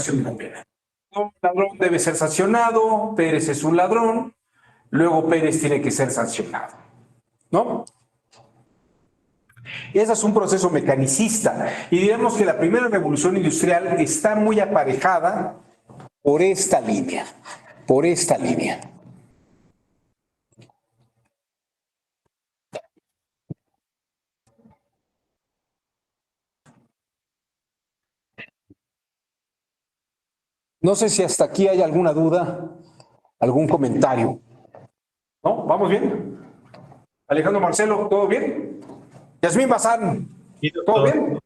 de la pena. Un ladrón debe ser sancionado, Pérez es un ladrón, luego Pérez tiene que ser sancionado, ¿no? Ese es un proceso mecanicista y digamos que la primera revolución industrial está muy aparejada por esta línea, por esta línea. No sé si hasta aquí hay alguna duda, algún comentario. ¿No? ¿Vamos bien? Alejandro Marcelo, ¿todo bien? Yasmín Bazán, Sí, ¿todo doctor. bien?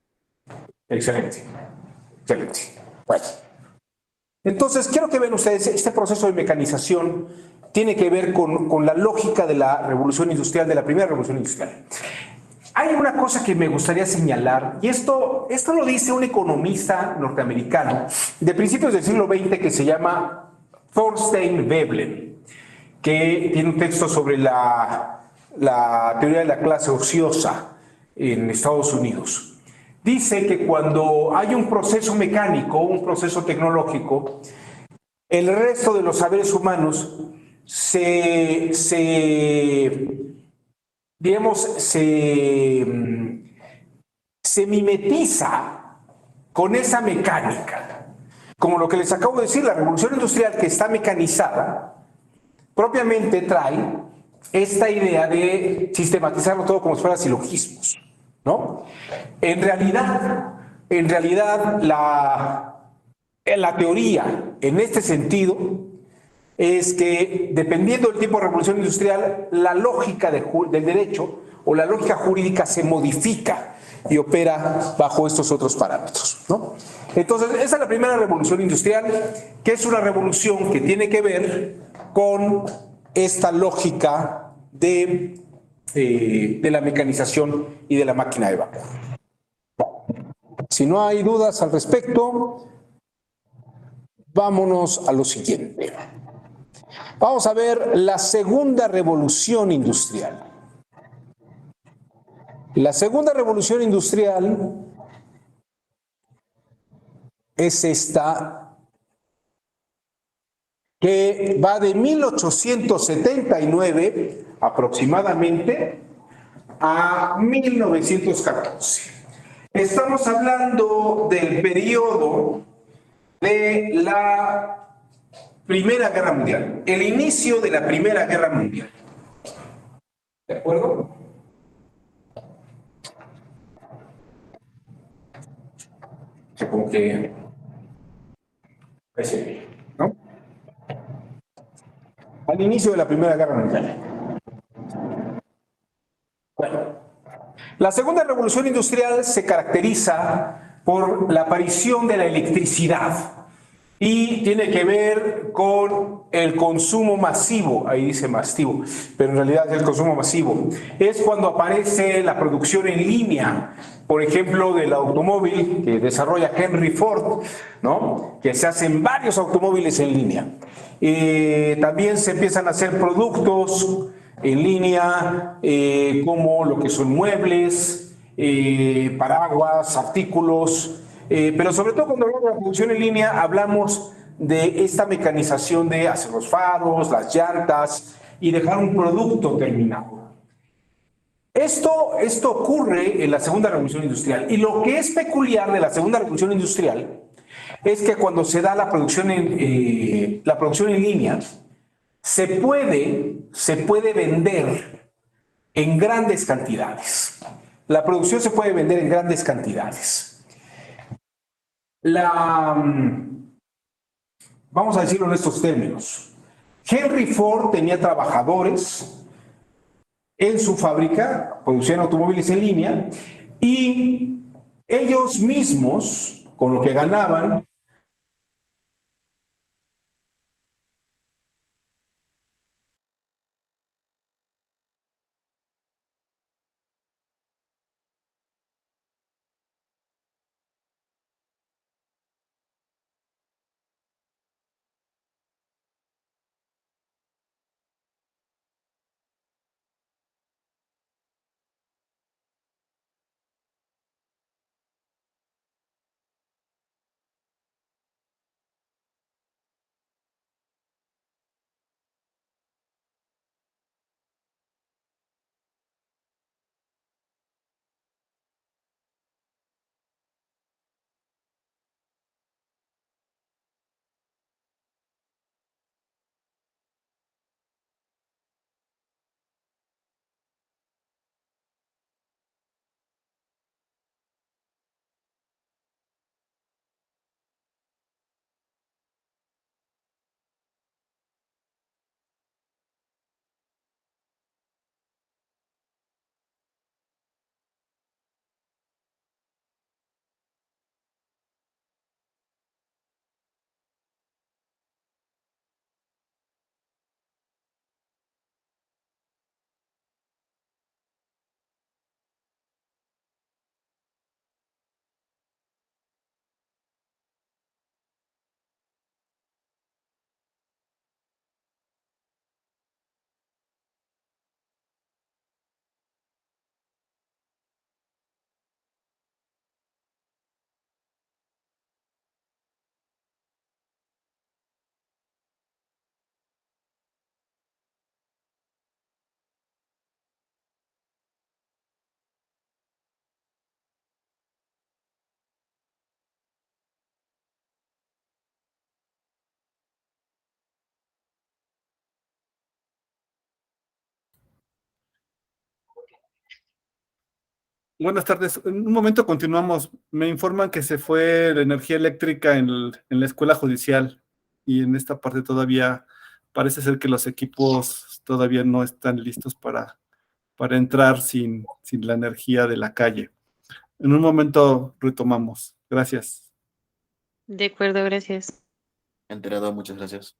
Excelente, excelente. Bueno, entonces quiero que vean ustedes, este proceso de mecanización tiene que ver con la lógica de la revolución industrial, de la primera revolución industrial. Hay una cosa que me gustaría señalar, y esto lo dice un economista norteamericano de principios del siglo XX que se llama Thorstein Veblen, que tiene un texto sobre la teoría de la clase ociosa en Estados Unidos. Dice que cuando hay un proceso mecánico, un proceso tecnológico, el resto de los saberes humanos digamos, se mimetiza con esa mecánica. Como lo que les acabo de decir, la revolución industrial que está mecanizada propiamente trae esta idea de sistematizarlo todo como si fueran silogismos, ¿no? En realidad la teoría en este sentido es que dependiendo del tipo de revolución industrial, la lógica del derecho o la lógica jurídica se modifica y opera bajo estos otros parámetros, ¿no? Entonces, esa es la primera revolución industrial, que es una revolución que tiene que ver con esta lógica de la mecanización y de la máquina de vapor. Si no hay dudas al respecto, vámonos a lo siguiente. Vamos a ver la segunda revolución industrial. La segunda revolución industrial es esta, que va de 1879 aproximadamente a 1914. Estamos hablando del periodo de la Primera Guerra Mundial, el inicio de la Primera Guerra Mundial. ¿De acuerdo? Como que ¿no? Al inicio de la Primera Guerra Mundial. Bueno, la segunda revolución industrial se caracteriza por la aparición de la electricidad y tiene que ver con el consumo masivo, ahí dice masivo, pero en realidad es el consumo masivo. Es cuando aparece la producción en línea, por ejemplo, del automóvil que desarrolla Henry Ford, ¿no? Que se hacen varios automóviles en línea. También se empiezan a hacer productos en línea, como lo que son muebles, paraguas, artículos, pero sobre todo cuando hablamos de la producción en línea hablamos de esta mecanización de hacer los faros, las llantas y dejar un producto terminado. Esto ocurre en la segunda revolución industrial y lo que es peculiar de la segunda revolución industrial es que cuando se da la producción en línea, se puede vender en grandes cantidades. La producción se puede vender en grandes cantidades. Vamos a decirlo en estos términos. Henry Ford tenía trabajadores en su fábrica, producían automóviles en línea, y ellos mismos, con lo que ganaban, Buenas tardes. En un momento continuamos. Me informan que se fue la energía eléctrica en la escuela judicial y en esta parte todavía parece ser que los equipos todavía no están listos para entrar sin la energía de la calle. En un momento retomamos. Gracias. De acuerdo, gracias. Enterado, muchas gracias.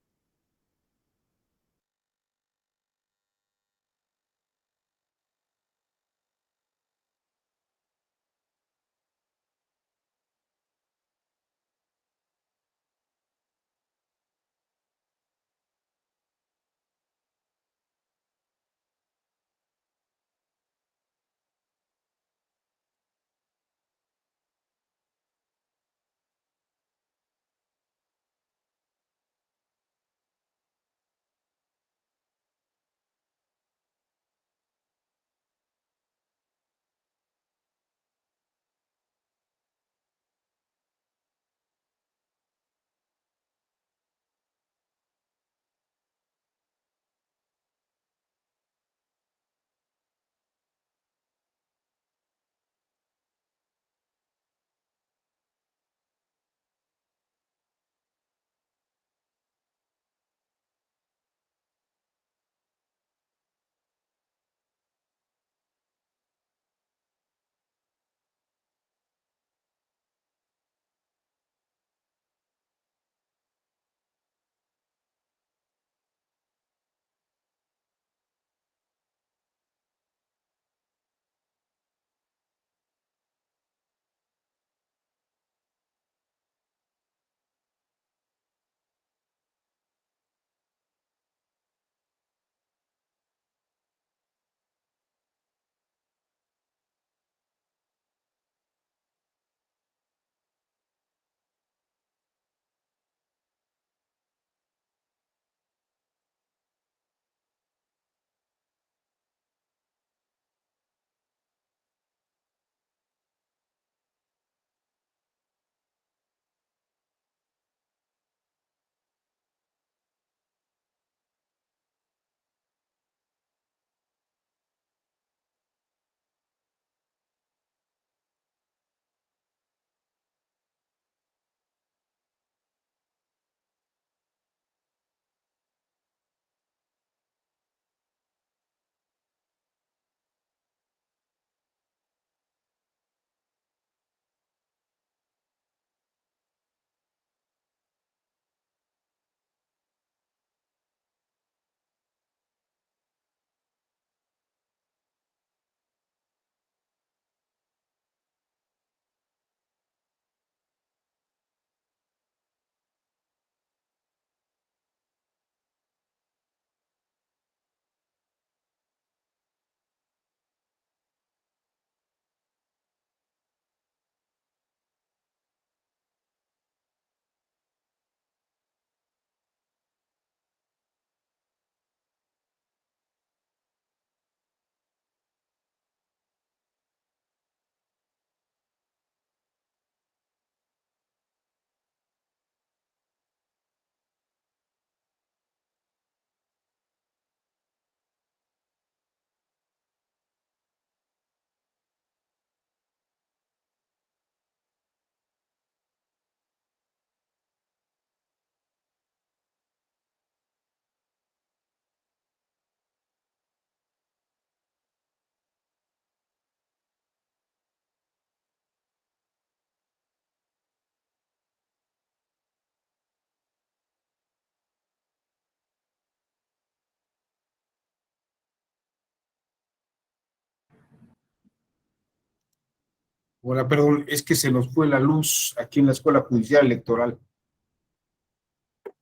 Hola, perdón, es que se nos fue la luz aquí en la Escuela Judicial Electoral.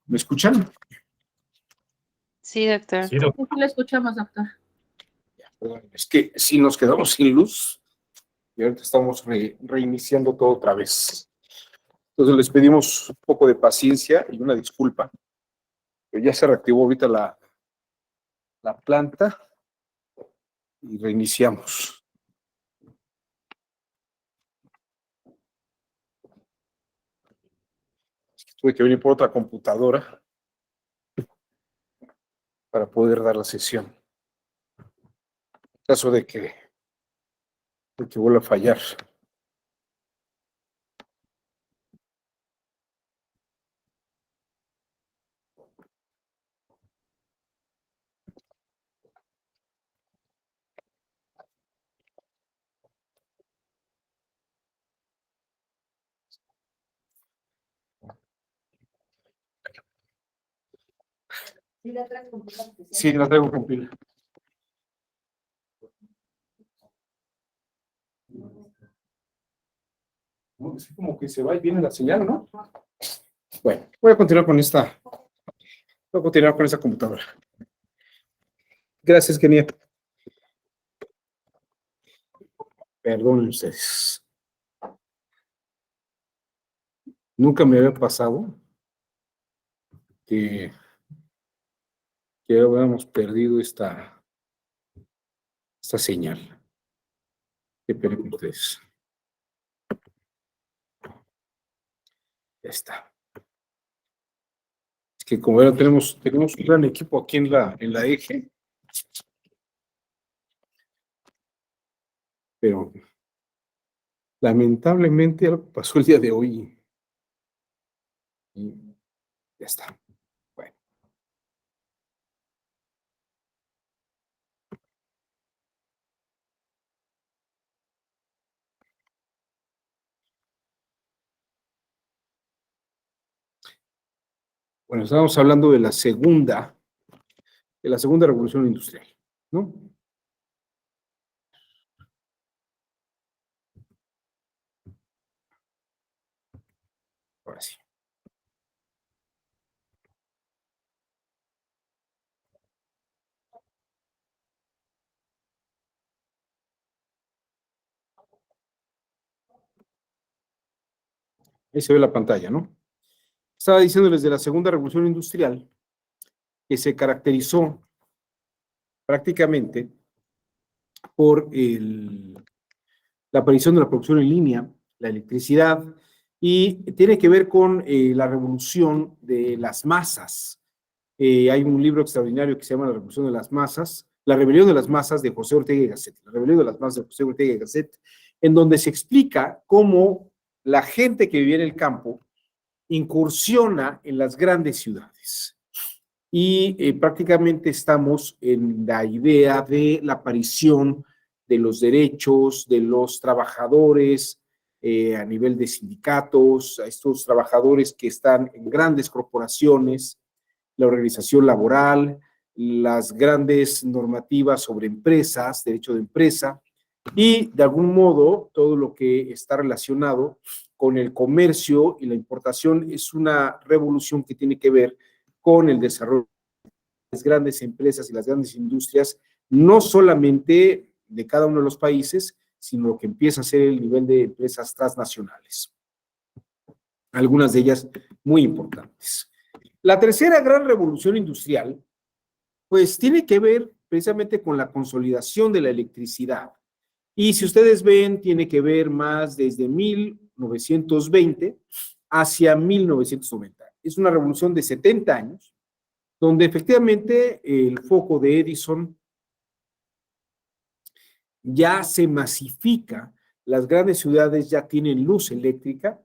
¿Me escuchan? Sí, doctor. Sí, doctor. Sí, lo escuchamos, doctor. Perdón, es que sí nos quedamos sin luz y ahorita estamos reiniciando todo otra vez. Entonces les pedimos un poco de paciencia y una disculpa. Pero ya se reactivó ahorita la planta y reiniciamos. Es que tuve que venir por otra computadora para poder dar la sesión. En caso de que porque vuelve a fallar. Sí, la traigo con pila. No, así como que se va y viene la señal, ¿no? Bueno, voy a continuar con esta. Voy a continuar con esa computadora. Gracias, Kenia. Perdonen ustedes. Nunca me había pasado que habíamos perdido esta señal. Qué pena con ustedes. Ya está. Es que como verán, tenemos un gran equipo aquí en la eje. Pero lamentablemente algo pasó el día de hoy. Y ya está. Bueno. Bueno, estábamos hablando de la segunda revolución industrial, ¿no? Ahora sí. Ahí se ve la pantalla, ¿no? Estaba diciéndoles de la segunda revolución industrial que se caracterizó prácticamente por la aparición de la producción en línea, la electricidad, y tiene que ver con la revolución de las masas. Hay un libro extraordinario que se llama La Revolución de las Masas, La Rebelión de las Masas de José Ortega y Gasset, La Rebelión de las Masas de José Ortega y Gasset, en donde se explica cómo la gente que vivía en el campo incursiona en las grandes ciudades. Y prácticamente estamos en la idea de la aparición de los derechos de los trabajadores a nivel de sindicatos, a estos trabajadores que están en grandes corporaciones, la organización laboral, las grandes normativas sobre empresas, derecho de empresa, y de algún modo todo lo que está relacionado con el comercio y la importación es una revolución que tiene que ver con el desarrollo de las grandes empresas y las grandes industrias, no solamente de cada uno de los países, sino lo que empieza a ser el nivel de empresas transnacionales. Algunas de ellas muy importantes. La tercera gran revolución industrial, pues tiene que ver precisamente con la consolidación de la electricidad. Y si ustedes ven, tiene que ver más desde 1920 hacia 1990. Es una revolución de 70 años, donde efectivamente el foco de Edison ya se masifica, las grandes ciudades ya tienen luz eléctrica,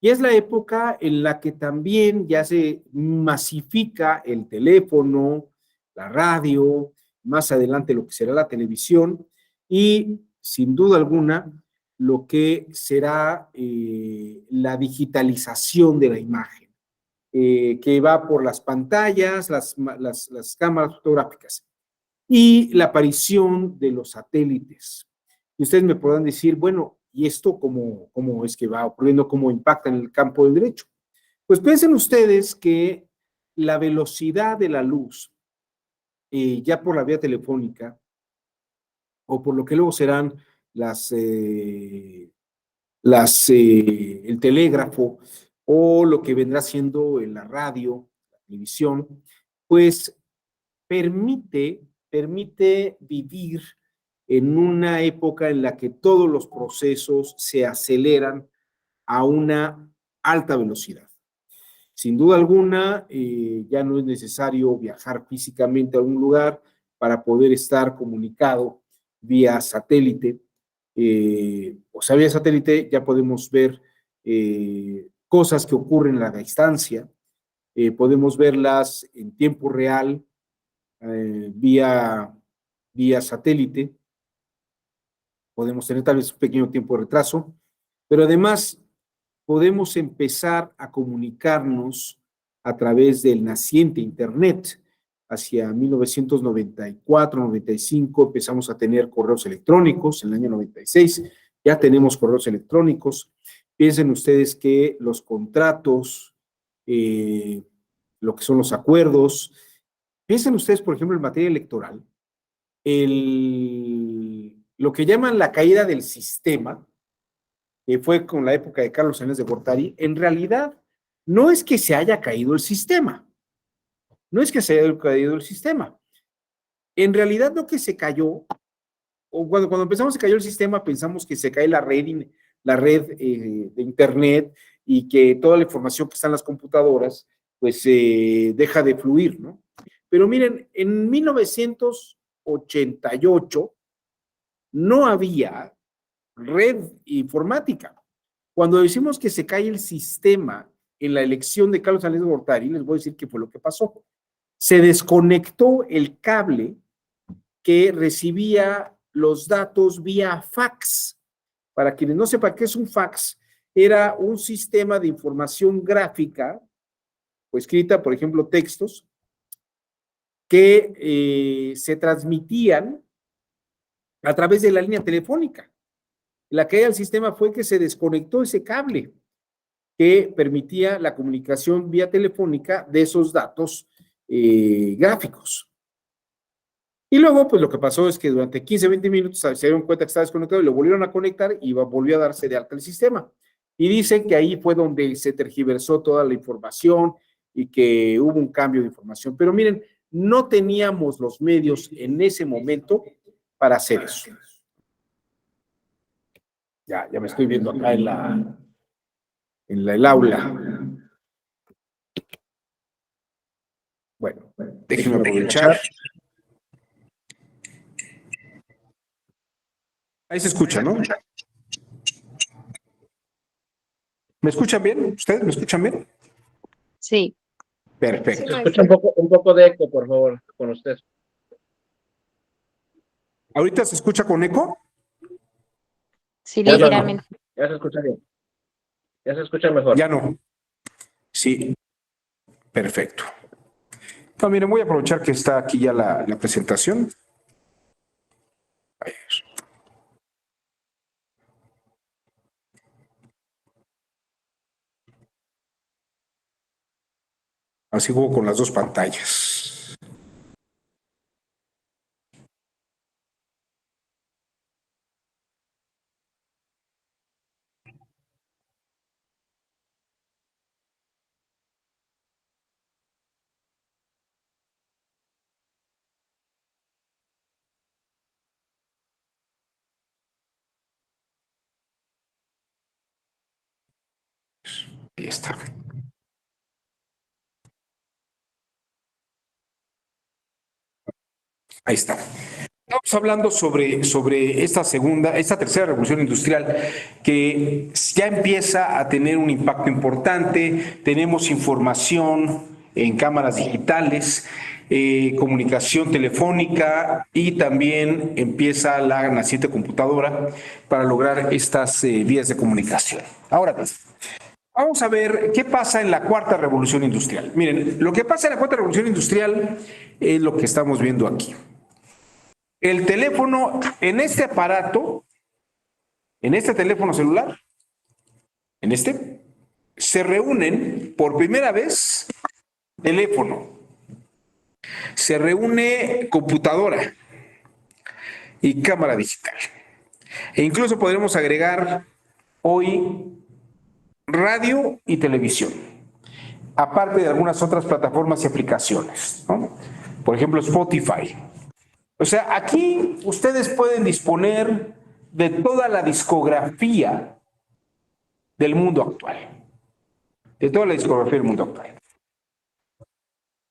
y es la época en la que también ya se masifica el teléfono, la radio, más adelante lo que será la televisión, y sin duda alguna lo que será la digitalización de la imagen, que va por las pantallas, las cámaras fotográficas, y la aparición de los satélites. Y ustedes me podrán decir, bueno, ¿y esto cómo es que va ocurriendo, cómo impacta en el campo del derecho? Pues piensen ustedes que la velocidad de la luz, ya por la vía telefónica, o por lo que luego serán el telégrafo, o lo que vendrá siendo en la radio, la televisión, pues permite vivir en una época en la que todos los procesos se aceleran a una alta velocidad. Sin duda alguna, ya no es necesario viajar físicamente a algún lugar para poder estar comunicado vía satélite. o sea, vía satélite ya podemos ver cosas que ocurren a la distancia, podemos verlas en tiempo real, vía satélite, podemos tener tal vez un pequeño tiempo de retraso, pero además podemos empezar a comunicarnos a través del naciente Internet. Hacia 1994, 95 empezamos a tener correos electrónicos, en el año 96 ya tenemos correos electrónicos. Piensen ustedes que los contratos, lo que son los acuerdos, piensen ustedes, por ejemplo, en materia electoral, lo que llaman la caída del sistema, que fue con la época de Carlos Salinas de Gortari, en realidad no es que se haya caído el sistema, no es que se haya caído el sistema. En realidad lo que se cayó, o cuando empezamos se cayó el sistema, pensamos que se cae la red de Internet y que toda la información que está en las computadoras, pues deja de fluir, ¿no? Pero miren, en 1988 no había red informática. Cuando decimos que se cae el sistema en la elección de Carlos Salinas de Gortari, les voy a decir qué fue lo que pasó. Se desconectó el cable que recibía los datos vía fax. Para quienes no sepan qué es un fax, era un sistema de información gráfica, o escrita, por ejemplo, textos, que se transmitían a través de la línea telefónica. La caída del sistema fue que se desconectó ese cable que permitía la comunicación vía telefónica de esos datos gráficos. Y luego, pues lo que pasó es que durante 15, 20 minutos se dieron cuenta que estaba desconectado y lo volvieron a conectar y volvió a darse de alta el sistema. Y dicen que ahí fue donde se tergiversó toda la información y que hubo un cambio de información. Pero miren, no teníamos los medios en ese momento para hacer eso. Ya me estoy viendo acá en el aula. Bueno, déjenme aprovechar. Ahí se escucha, ¿no? ¿Me escuchan bien? ¿Ustedes me escuchan bien? Sí. Perfecto. Escucha un poco de eco, por favor, con usted. ¿Ahorita se escucha con eco? Sí, Ya no. ligeramente. Ya se escucha bien. Ya se escucha mejor. Ya no. Sí. Perfecto. No, miren, voy a aprovechar que está aquí ya la presentación. Ahí es. Así juego con las dos pantallas. Ahí está. Ahí está. Estamos hablando sobre esta tercera revolución industrial que ya empieza a tener un impacto importante. Tenemos información en cámaras digitales, comunicación telefónica y también empieza la naciente computadora para lograr estas vías de comunicación. Ahora bien, vamos a ver qué pasa en la cuarta revolución industrial. Miren, lo que pasa en la cuarta revolución industrial es lo que estamos viendo aquí. El teléfono, en este aparato, en este teléfono celular, se reúnen por primera vez teléfono, se reúne computadora y cámara digital. E incluso podremos agregar hoy radio y televisión, aparte de algunas otras plataformas y aplicaciones, ¿no? Por ejemplo, Spotify. O sea, aquí ustedes pueden disponer de toda la discografía del mundo actual. De toda la discografía del mundo actual.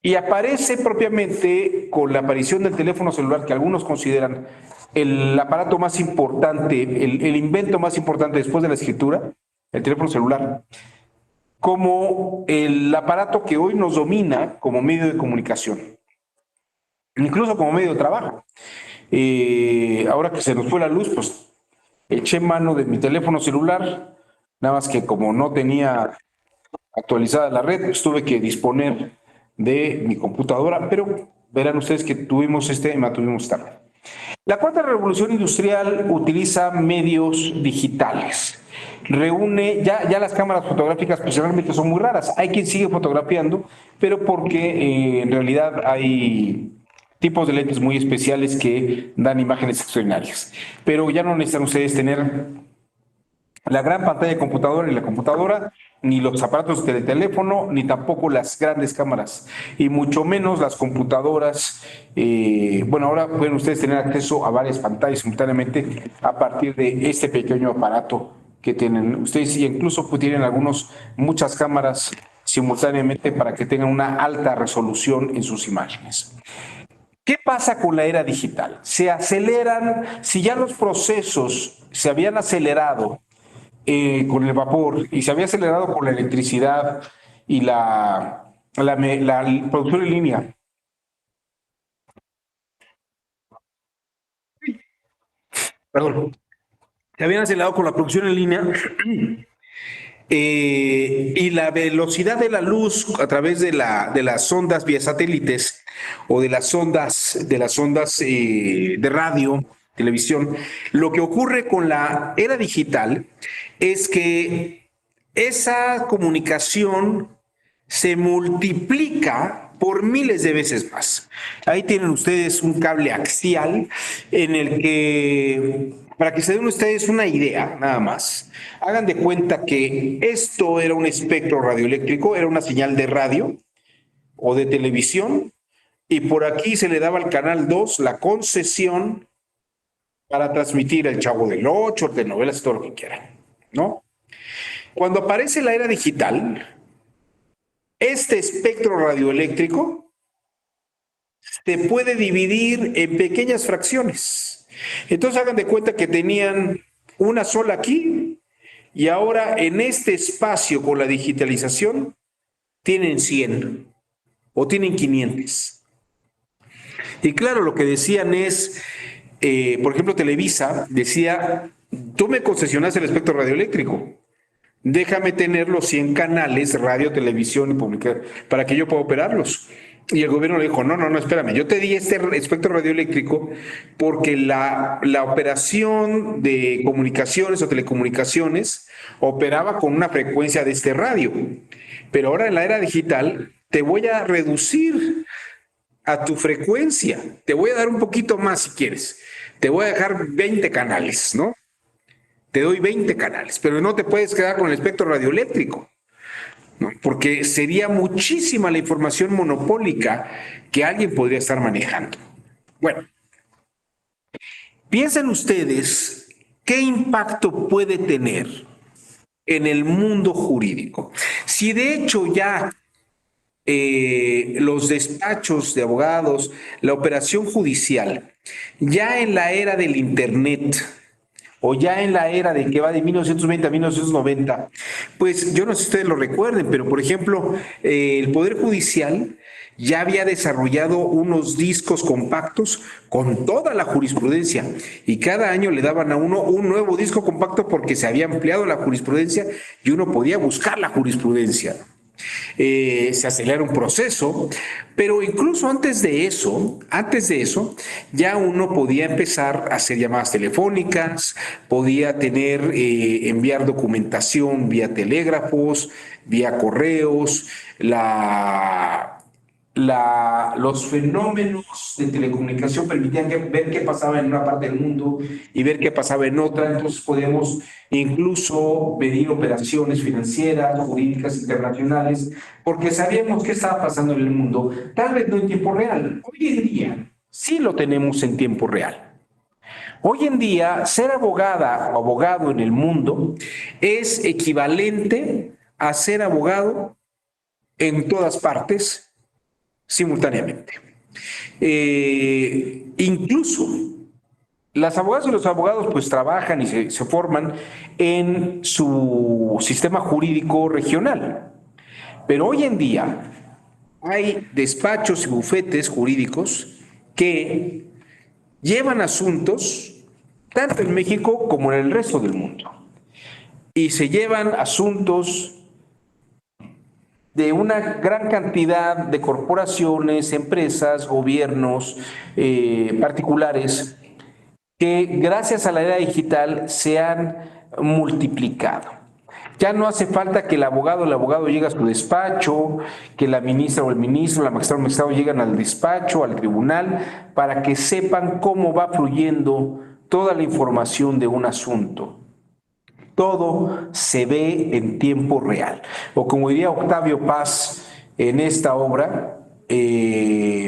Y aparece propiamente con la aparición del teléfono celular que algunos consideran el aparato más importante, el invento más importante después de la escritura, el teléfono celular, como el aparato que hoy nos domina como medio de comunicación, incluso como medio de trabajo. Ahora que se nos fue la luz, pues eché mano de mi teléfono celular, nada más que como no tenía actualizada la red, pues tuve que disponer de mi computadora, pero verán ustedes que tuvimos mantuvimos esta red. La cuarta revolución industrial utiliza medios digitales. Reúne, ya las cámaras fotográficas pues realmente son muy raras. Hay quien sigue fotografiando, pero porque en realidad hay tipos de lentes muy especiales que dan imágenes extraordinarias. Pero ya no necesitan ustedes tener la gran pantalla de computadora y la computadora, ni los aparatos de teléfono, ni tampoco las grandes cámaras, y mucho menos las computadoras. Bueno, ahora pueden ustedes tener acceso a varias pantallas simultáneamente a partir de este pequeño aparato que tienen ustedes, y incluso pues, tienen muchas cámaras simultáneamente para que tengan una alta resolución en sus imágenes. ¿Qué pasa con la era digital? Se aceleran, si ya los procesos se habían acelerado con el vapor y se había acelerado con la electricidad y la producción en línea. Perdón. Se habían acelerado con la producción en línea y la velocidad de la luz a través de las ondas vía satélites o de las ondas de radio, televisión. Lo que ocurre con la era digital es que esa comunicación se multiplica por miles de veces más. Ahí tienen ustedes un cable axial en el que, para que se den ustedes una idea, nada más, hagan de cuenta que esto era un espectro radioeléctrico, era una señal de radio o de televisión, y por aquí se le daba al canal 2 la concesión para transmitir El Chavo del Ocho, telenovelas y todo lo que quieran, ¿no? Cuando aparece la era digital, este espectro radioeléctrico se puede dividir en pequeñas fracciones. Entonces hagan de cuenta que tenían una sola aquí y ahora en este espacio con la digitalización tienen 100 o tienen 500. Y claro, lo que decían es, por ejemplo, Televisa decía, tú me concesionas el espectro radioeléctrico, déjame tener los 100 canales, radio, televisión y publicar, para que yo pueda operarlos. Y el gobierno le dijo, no, espérame, yo te di este espectro radioeléctrico porque la operación de comunicaciones o telecomunicaciones operaba con una frecuencia de este radio. Pero ahora en la era digital te voy a reducir a tu frecuencia, te voy a dar un poquito más si quieres. Te voy a dejar 20 canales, ¿no? Te doy 20 canales, pero no te puedes quedar con el espectro radioeléctrico, ¿no? Porque sería muchísima la información monopólica que alguien podría estar manejando. Bueno, piensen ustedes qué impacto puede tener en el mundo jurídico. Si de hecho ya los despachos de abogados, la operación judicial, ya en la era del Internet, o ya en la era de que va de 1920 a 1990, pues yo no sé si ustedes lo recuerden, pero por ejemplo, el Poder Judicial ya había desarrollado unos discos compactos con toda la jurisprudencia y cada año le daban a uno un nuevo disco compacto porque se había ampliado la jurisprudencia y uno podía buscar la jurisprudencia. Se acelera un proceso, pero incluso antes de eso, ya uno podía empezar a hacer llamadas telefónicas, podía enviar documentación vía telégrafos, vía correos, los fenómenos de telecomunicación permitían ver qué pasaba en una parte del mundo y ver qué pasaba en otra. Entonces podemos incluso medir operaciones financieras, jurídicas, internacionales, porque sabíamos qué estaba pasando en el mundo, tal vez no en tiempo real. Hoy en día sí lo tenemos en tiempo real. Hoy en día ser abogada o abogado en el mundo es equivalente a ser abogado en todas partes simultáneamente. Incluso las abogadas y los abogados pues trabajan y se forman en su sistema jurídico regional. Pero hoy en día hay despachos y bufetes jurídicos que llevan asuntos tanto en México como en el resto del mundo. Y se llevan asuntos de una gran cantidad de corporaciones, empresas, gobiernos, particulares, que gracias a la era digital se han multiplicado. Ya no hace falta que el abogado llegue a su despacho, que la ministra o el ministro, la magistrada o el magistrado lleguen al despacho, al tribunal, para que sepan cómo va fluyendo toda la información de un asunto. Todo se ve en tiempo real. O como diría Octavio Paz en esta obra, que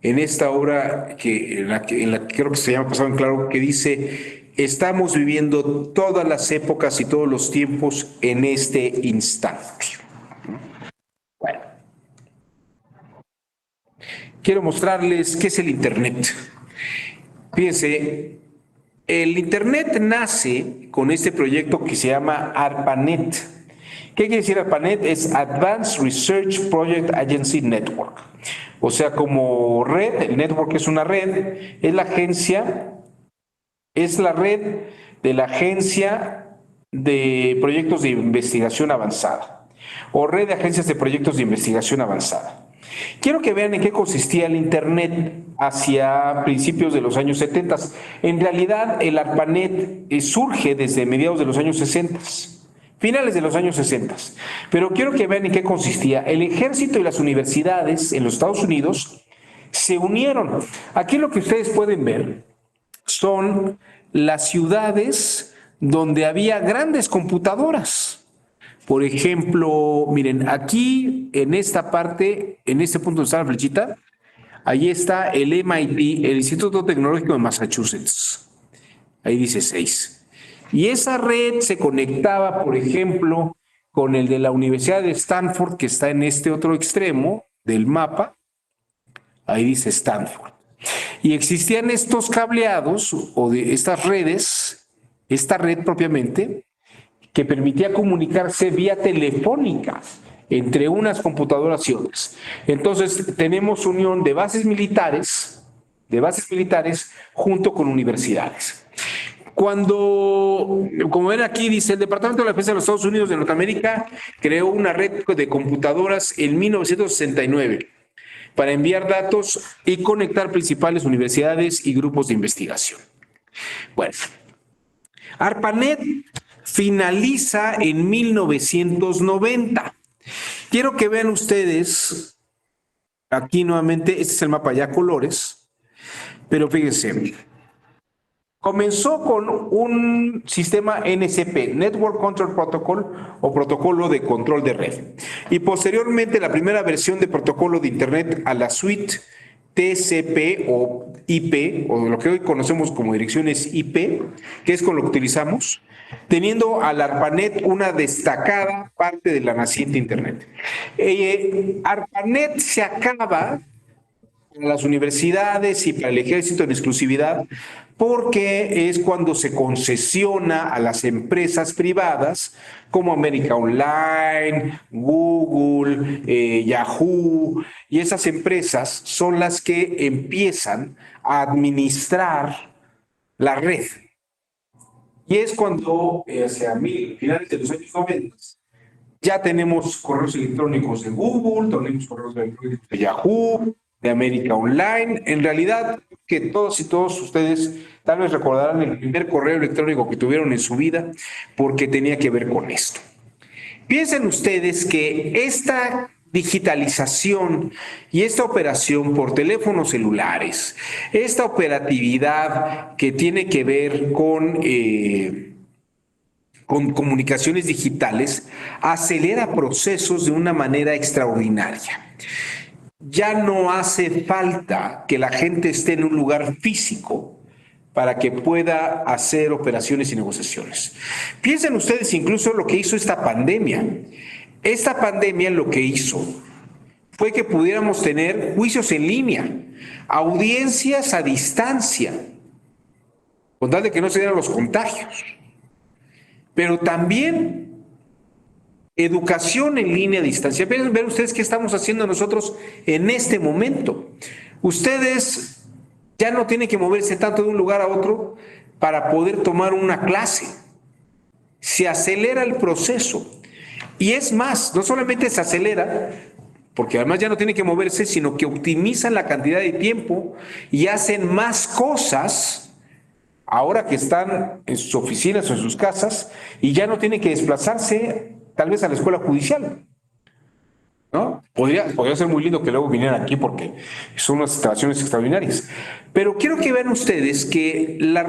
en la que creo que se llama Pasado en Claro, que dice: estamos viviendo todas las épocas y todos los tiempos en este instante. Bueno, quiero mostrarles qué es el Internet. Fíjense, el Internet nace con este proyecto que se llama ARPANET. ¿Qué quiere decir ARPANET? Es Advanced Research Project Agency Network. O sea, como red, el network es una red, es la red de la Agencia de Proyectos de Investigación Avanzada, o red de agencias de proyectos de investigación avanzada. Quiero que vean en qué consistía el Internet hacia principios de los años 70. En realidad, el ARPANET surge desde mediados de los años 60, finales de los años 60. Pero quiero que vean en qué consistía. El ejército y las universidades en los Estados Unidos se unieron. Aquí lo que ustedes pueden ver son las ciudades donde había grandes computadoras. Por ejemplo, miren, aquí en esta parte, en este punto donde está la flechita, ahí está el MIT, el Instituto Tecnológico de Massachusetts. Ahí dice 6. Y esa red se conectaba, por ejemplo, con el de la Universidad de Stanford, que está en este otro extremo del mapa. Ahí dice Stanford. Y existían estos cableados o de estas redes, esta red propiamente, que permitía comunicarse vía telefónica entre unas computadoras y otras. Entonces, tenemos unión de bases militares junto con universidades. Como ven aquí, dice, el Departamento de la Defensa de los Estados Unidos de Norteamérica creó una red de computadoras en 1969 para enviar datos y conectar principales universidades y grupos de investigación. Bueno, ARPANET finaliza en 1990. Quiero que vean ustedes, aquí nuevamente, este es el mapa ya a colores, pero fíjense, comenzó con un sistema NCP, Network Control Protocol, o protocolo de control de red, y posteriormente la primera versión de protocolo de Internet a la suite TCP o IP, o lo que hoy conocemos como direcciones IP, que es con lo que utilizamos, teniendo al ARPANET una destacada parte de la naciente Internet. ARPANET se acaba para las universidades y para el ejército en exclusividad porque es cuando se concesiona a las empresas privadas como América Online, Google, Yahoo, y esas empresas son las que empiezan a administrar la red. Y es cuando, hacia finales de los años 90, ya tenemos correos electrónicos de Google, tenemos correos electrónicos de Yahoo, de América Online. En realidad, que todos y todos ustedes tal vez recordarán el primer correo electrónico que tuvieron en su vida porque tenía que ver con esto. Piensen ustedes que esta digitalización y esta operación por teléfonos celulares, esta operatividad que tiene que ver con comunicaciones digitales, acelera procesos de una manera extraordinaria. Ya no hace falta que la gente esté en un lugar físico para que pueda hacer operaciones y negociaciones. Piensen ustedes incluso lo que hizo esta pandemia. Esta pandemia lo que hizo fue que pudiéramos tener juicios en línea, audiencias a distancia, con tal de que no se dieran los contagios. Pero también educación en línea a distancia. Ven ustedes qué estamos haciendo nosotros en este momento. Ustedes ya no tienen que moverse tanto de un lugar a otro para poder tomar una clase. Se acelera el proceso. Y es más, no solamente se acelera, porque además ya no tienen que moverse, sino que optimizan la cantidad de tiempo y hacen más cosas ahora que están en sus oficinas o en sus casas y ya no tienen que desplazarse tal vez a la escuela judicial, ¿no? Podría ser muy lindo que luego vinieran aquí porque son unas instalaciones extraordinarias. Pero quiero que vean ustedes que la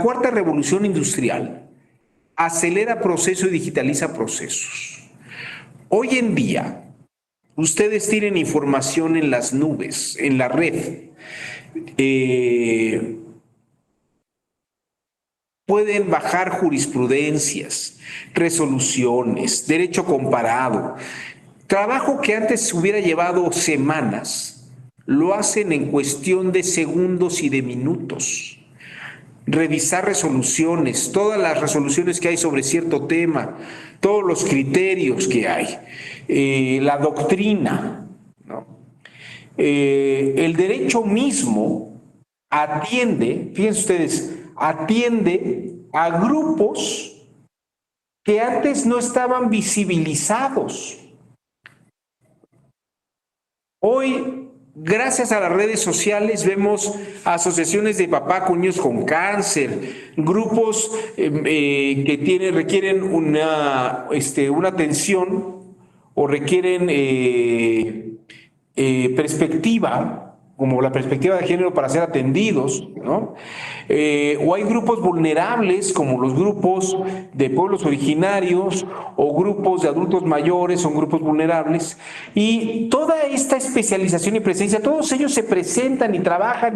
cuarta revolución industrial acelera procesos y digitaliza procesos. Hoy en día, ustedes tienen información en las nubes, en la red. Pueden bajar jurisprudencias, resoluciones, derecho comparado. Trabajo que antes hubiera llevado semanas, lo hacen en cuestión de segundos y de minutos. Revisar resoluciones, todas las resoluciones que hay sobre cierto tema, todos los criterios que hay, la doctrina, ¿no? El derecho mismo atiende, fíjense ustedes, atiende a grupos que antes no estaban visibilizados. Hoy, gracias a las redes sociales, vemos asociaciones de papá con niños con cáncer, grupos que requieren una atención o requieren perspectiva, como la perspectiva de género para ser atendidos, ¿no? O hay grupos vulnerables, como los grupos de pueblos originarios o grupos de adultos mayores, son grupos vulnerables. Y toda esta especialización y presencia, todos ellos se presentan y trabajan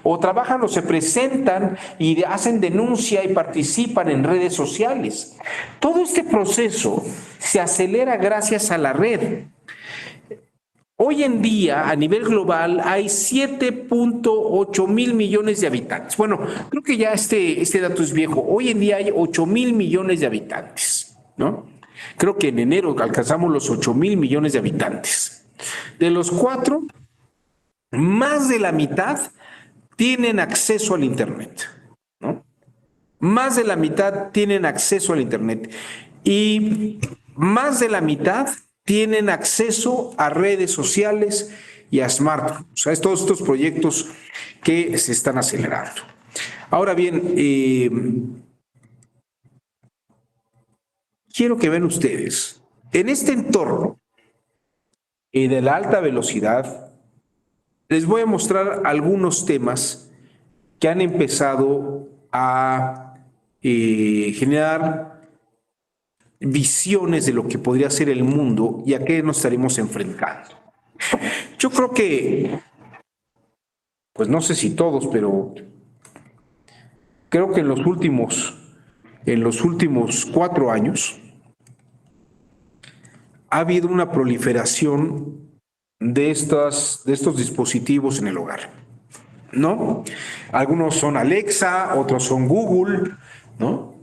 o trabajan o se presentan y hacen denuncia y participan en redes sociales. Todo este proceso se acelera gracias a la red. Hoy en día, a nivel global, hay 7.8 mil millones de habitantes. Bueno, creo que ya este dato es viejo. Hoy en día hay 8 mil millones de habitantes, ¿no? Creo que en enero alcanzamos los 8 mil millones de habitantes. De los 4, más de la mitad tienen acceso al Internet, ¿no? Más de la mitad tienen acceso al Internet. Y más de la mitad tienen acceso a redes sociales y a smartphones. O sea, todos estos proyectos que se están acelerando. Ahora bien, quiero que vean ustedes, en este entorno de la alta velocidad, les voy a mostrar algunos temas que han empezado a generar visiones de lo que podría ser el mundo y a qué nos estaremos enfrentando. Yo creo que, pues no sé si todos, pero creo que en los últimos 4 años ha habido una proliferación de estos dispositivos en el hogar, ¿no? Algunos son Alexa, otros son Google, ¿no?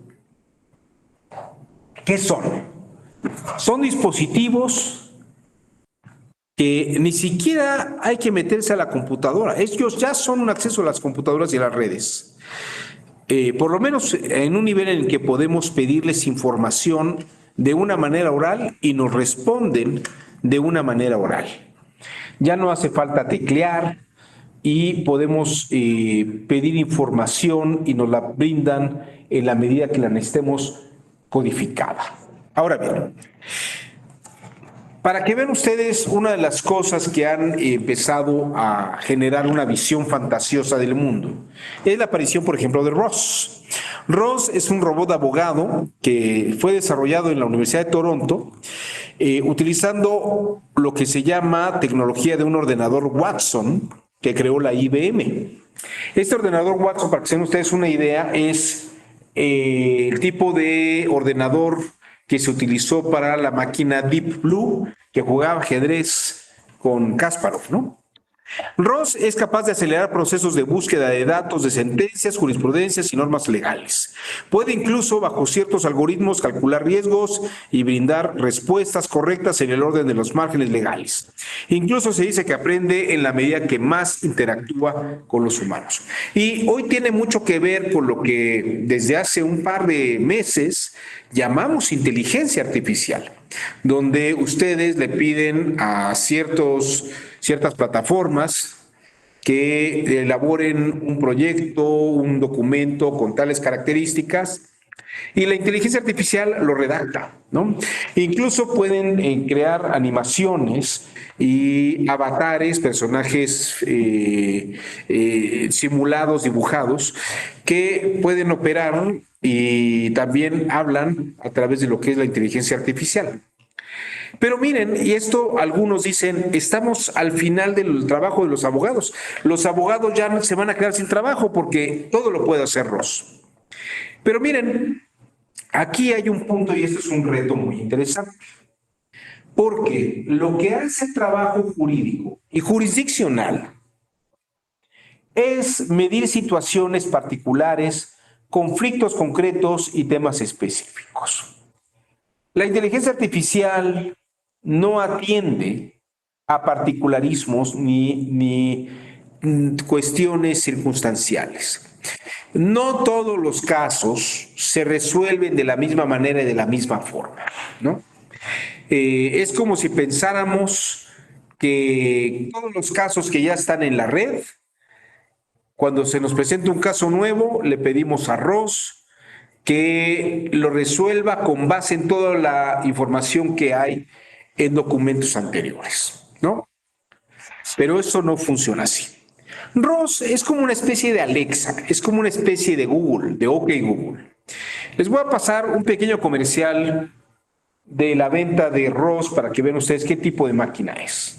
¿Qué son? Son dispositivos que ni siquiera hay que meterse a la computadora. Ellos ya son un acceso a las computadoras y a las redes. Por lo menos en un nivel en el que podemos pedirles información de una manera oral y nos responden de una manera oral. Ya no hace falta teclear y podemos pedir información y nos la brindan en la medida que la necesitemos codificada. Ahora bien, para que vean ustedes una de las cosas que han empezado a generar una visión fantasiosa del mundo es la aparición, por ejemplo, de Ross. Ross es un robot abogado que fue desarrollado en la Universidad de Toronto utilizando lo que se llama tecnología de un ordenador Watson que creó la IBM. Este ordenador Watson, para que se den ustedes una idea, es el tipo de ordenador que se utilizó para la máquina Deep Blue que jugaba ajedrez con Kasparov, ¿no? ROS es capaz de acelerar procesos de búsqueda de datos, de sentencias, jurisprudencias y normas legales. Puede incluso, bajo ciertos algoritmos, calcular riesgos y brindar respuestas correctas en el orden de los márgenes legales. Incluso se dice que aprende en la medida que más interactúa con los humanos. Y hoy tiene mucho que ver con lo que desde hace un par de meses llamamos inteligencia artificial, donde ustedes le piden a ciertas plataformas que elaboren un proyecto, un documento con tales características y la inteligencia artificial lo redacta, ¿no? Incluso pueden crear animaciones y avatares, personajes simulados, dibujados, que pueden operar y también hablan a través de lo que es la inteligencia artificial. Pero miren, y esto algunos dicen, estamos al final del trabajo de los abogados. Los abogados ya se van a quedar sin trabajo porque todo lo puede hacer ROS. Pero miren, aquí hay un punto y esto es un reto muy interesante. Porque lo que hace el trabajo jurídico y jurisdiccional es medir situaciones particulares, conflictos concretos y temas específicos. La inteligencia artificial no atiende a particularismos ni cuestiones circunstanciales. No todos los casos se resuelven de la misma manera y de la misma forma, ¿no? Es como si pensáramos que todos los casos que ya están en la red, cuando se nos presenta un caso nuevo, le pedimos a ROS que lo resuelva con base en toda la información que hay en documentos anteriores, ¿no? Pero eso no funciona así. ROS es como una especie de Alexa, es como una especie de Google, de OK Google. Les voy a pasar un pequeño comercial de la venta de ROS para que vean ustedes qué tipo de máquina es.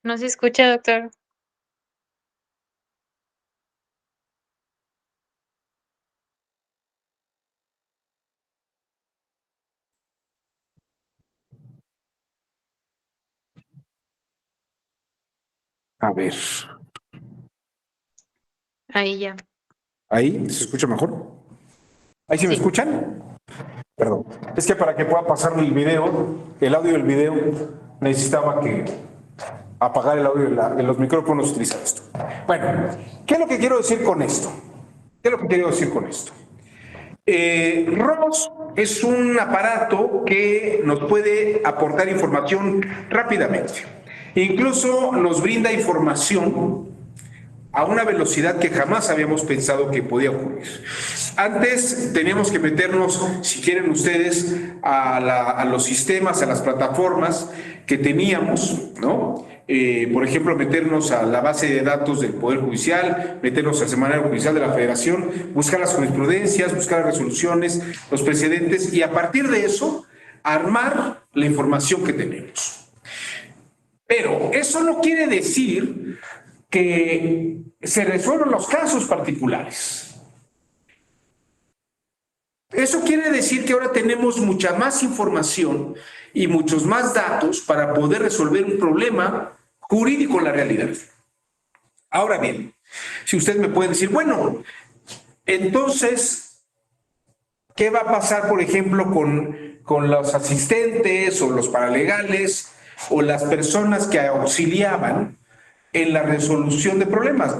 No se escucha, doctor. A ver, Ahí ya. ¿ahí se escucha mejor? ¿Ahí sí me Sí. escuchan? Perdón. Es que para que pueda pasar el video, el audio del video, necesitaba que apagar el audio de los micrófonos, utilizar esto. Bueno, ¿qué es lo que quiero decir con esto? ¿Qué es lo que quiero decir con esto? ROS es un aparato que nos puede aportar información rápidamente. Incluso nos brinda información a una velocidad que jamás habíamos pensado que podía ocurrir. Antes teníamos que meternos, si quieren ustedes, a los sistemas, a las plataformas que teníamos, ¿no? Por ejemplo, meternos a la base de datos del Poder Judicial, meternos al Semanario Judicial de la Federación, buscar las jurisprudencias, buscar las resoluciones, los precedentes, y a partir de eso, armar la información que tenemos. Pero eso no quiere decir que se resuelvan los casos particulares. Eso quiere decir que ahora tenemos mucha más información y muchos más datos para poder resolver un problema jurídico en la realidad. Ahora bien, si ustedes me pueden decir, bueno, entonces, ¿qué va a pasar, por ejemplo, con los asistentes o los paralegales o las personas que auxiliaban en la resolución de problemas?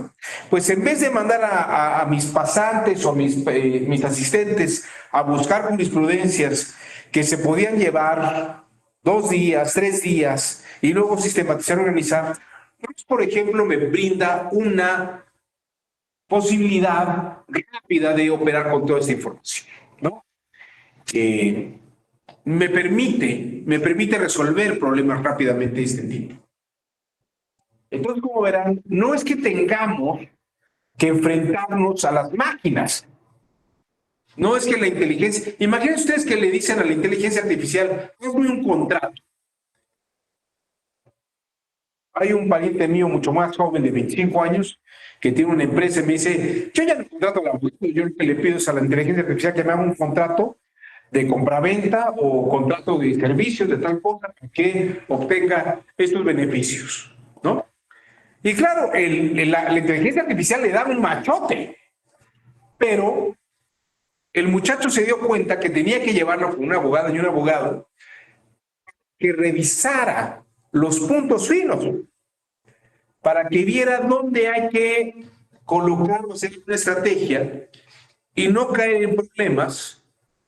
Pues en vez de mandar a mis pasantes o mis asistentes a buscar jurisprudencias que se podían llevar 2 días, 3 días y luego sistematizar, organizar, pues, por ejemplo, me brinda una posibilidad rápida de operar con toda esta información, ¿no? Me permite resolver problemas rápidamente de este tipo. Entonces, como verán, no es que tengamos que enfrentarnos a las máquinas. No es que la inteligencia... Imaginen ustedes que le dicen a la inteligencia artificial, hazme un contrato. Hay un pariente mío mucho más joven de 25 años que tiene una empresa y me dice, yo ya no contrato a la mujer, yo lo que le pido es a la inteligencia artificial que me haga un contrato de compraventa o contrato de servicios de tal cosa para que obtenga estos beneficios, ¿no? Y claro, la inteligencia artificial le da un machote, pero el muchacho se dio cuenta que tenía que llevarlo con una abogada y un abogado que revisara los puntos finos para que viera dónde hay que colocarnos en una estrategia y no caer en problemas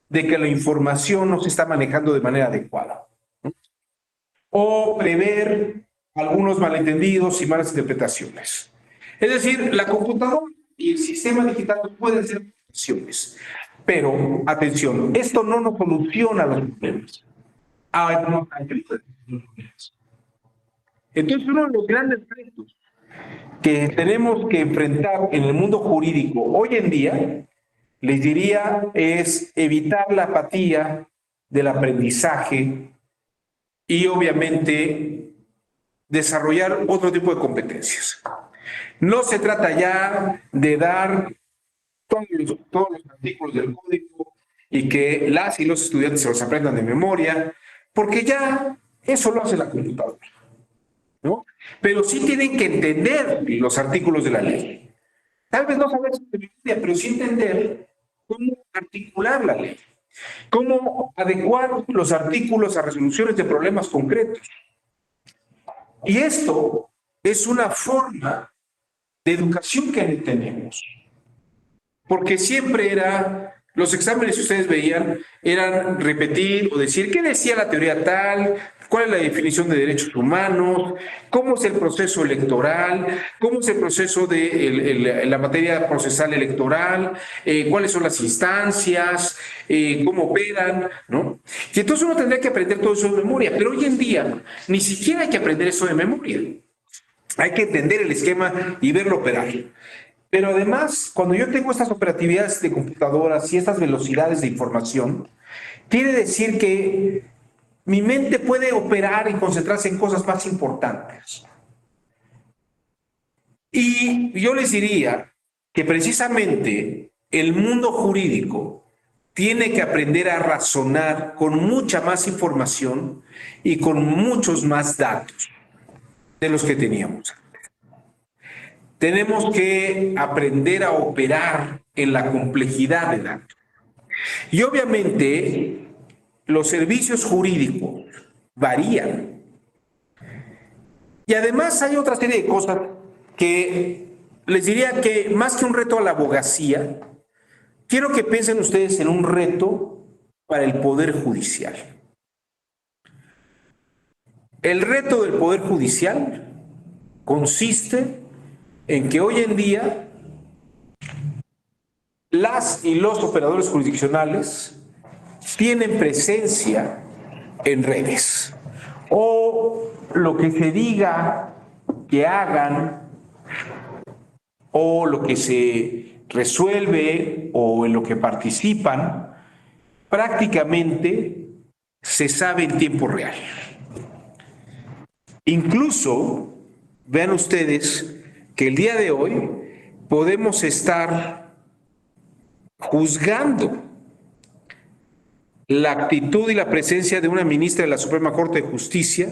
de que la información no se está manejando de manera adecuada, ¿no? O prever algunos malentendidos y malas interpretaciones. Es decir, la computadora y el sistema digital pueden hacer opciones, pero atención, esto no nos soluciona los problemas. Entonces, uno de los grandes retos que tenemos que enfrentar en el mundo jurídico hoy en día, les diría, es evitar la apatía del aprendizaje y obviamente desarrollar otro tipo de competencias. No se trata ya de dar todos los artículos del código y que las y los estudiantes se los aprendan de memoria, porque ya eso lo hace la computadora, ¿no? Pero sí tienen que entender los artículos de la ley. Tal vez no saber su memoria, pero sí entender cómo articular la ley, cómo adecuar los artículos a resoluciones de problemas concretos. Y esto es una forma de educación que tenemos. Porque siempre era, los exámenes que ustedes veían, eran repetir o decir qué decía la teoría tal, cuál es la definición de derechos humanos, cómo es el proceso electoral, cómo es el proceso de la materia procesal electoral, cuáles son las instancias, cómo operan, ¿no? Y entonces uno tendría que aprender todo eso de memoria, pero hoy en día ni siquiera hay que aprender eso de memoria. Hay que entender el esquema y verlo operar. Pero además, cuando yo tengo estas operatividades de computadoras y estas velocidades de información, quiere decir que mi mente puede operar y concentrarse en cosas más importantes. Y yo les diría que precisamente el mundo jurídico tiene que aprender a razonar con mucha más información y con muchos más datos de los que teníamos. Tenemos que aprender a operar en la complejidad de datos. Y obviamente los servicios jurídicos varían. Y además hay otra serie de cosas que les diría que más que un reto a la abogacía, quiero que piensen ustedes en un reto para el Poder Judicial. El reto del Poder Judicial consiste en que hoy en día las y los operadores jurisdiccionales tienen presencia en redes. O lo que se diga que hagan, o lo que se resuelve, o en lo que participan, prácticamente se sabe en tiempo real. Incluso, vean ustedes que el día de hoy podemos estar juzgando la actitud y la presencia de una ministra de la Suprema Corte de Justicia,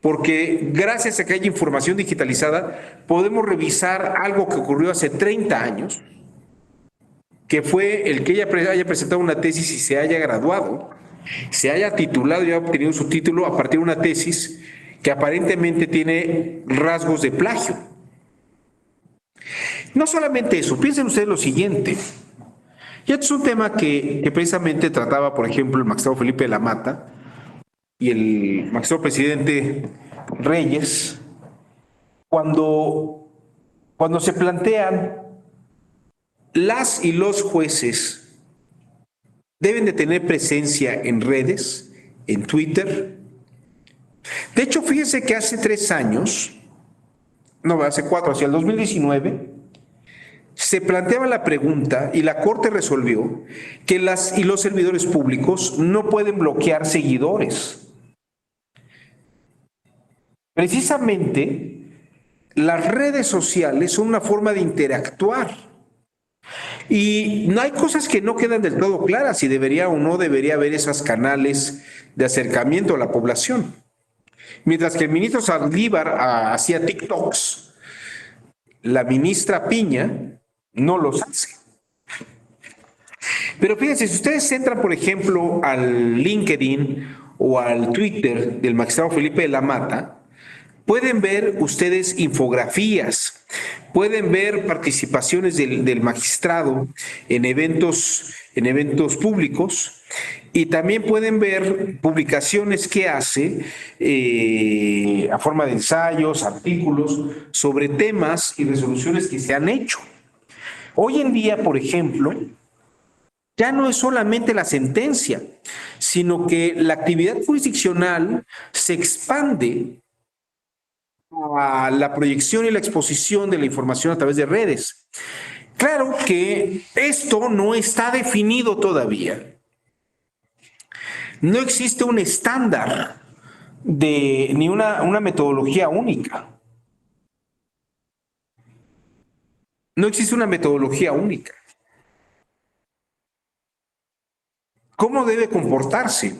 porque gracias a que haya información digitalizada, podemos revisar algo que ocurrió hace 30 años, que fue el que ella haya presentado una tesis y se haya graduado, se haya titulado y haya obtenido su título a partir de una tesis que aparentemente tiene rasgos de plagio. No solamente eso, piensen ustedes lo siguiente. Y este es un tema que precisamente trataba, por ejemplo, el magistrado Felipe de la Mata y el magistrado presidente Reyes, cuando se plantean las y los jueces deben de tener presencia en redes, en Twitter. De hecho, fíjense que hace 3 años, no, hace 4, hacia el 2019, se planteaba la pregunta y la Corte resolvió que las y los servidores públicos no pueden bloquear seguidores. Precisamente, las redes sociales son una forma de interactuar. Y no hay cosas que no quedan del todo claras si debería o no debería haber esos canales de acercamiento a la población. Mientras que el ministro Saldívar hacía TikToks, la ministra Piña no los hace. Pero fíjense, si ustedes entran, por ejemplo, al LinkedIn o al Twitter del magistrado Felipe de la Mata, pueden ver ustedes infografías, pueden ver participaciones del magistrado en eventos públicos y también pueden ver publicaciones que hace a forma de ensayos, artículos sobre temas y resoluciones que se han hecho. Hoy en día, por ejemplo, ya no es solamente la sentencia, sino que la actividad jurisdiccional se expande a la proyección y la exposición de la información a través de redes. Claro que esto no está definido todavía. No existe un estándar ni una metodología única. No existe una metodología única. ¿Cómo debe comportarse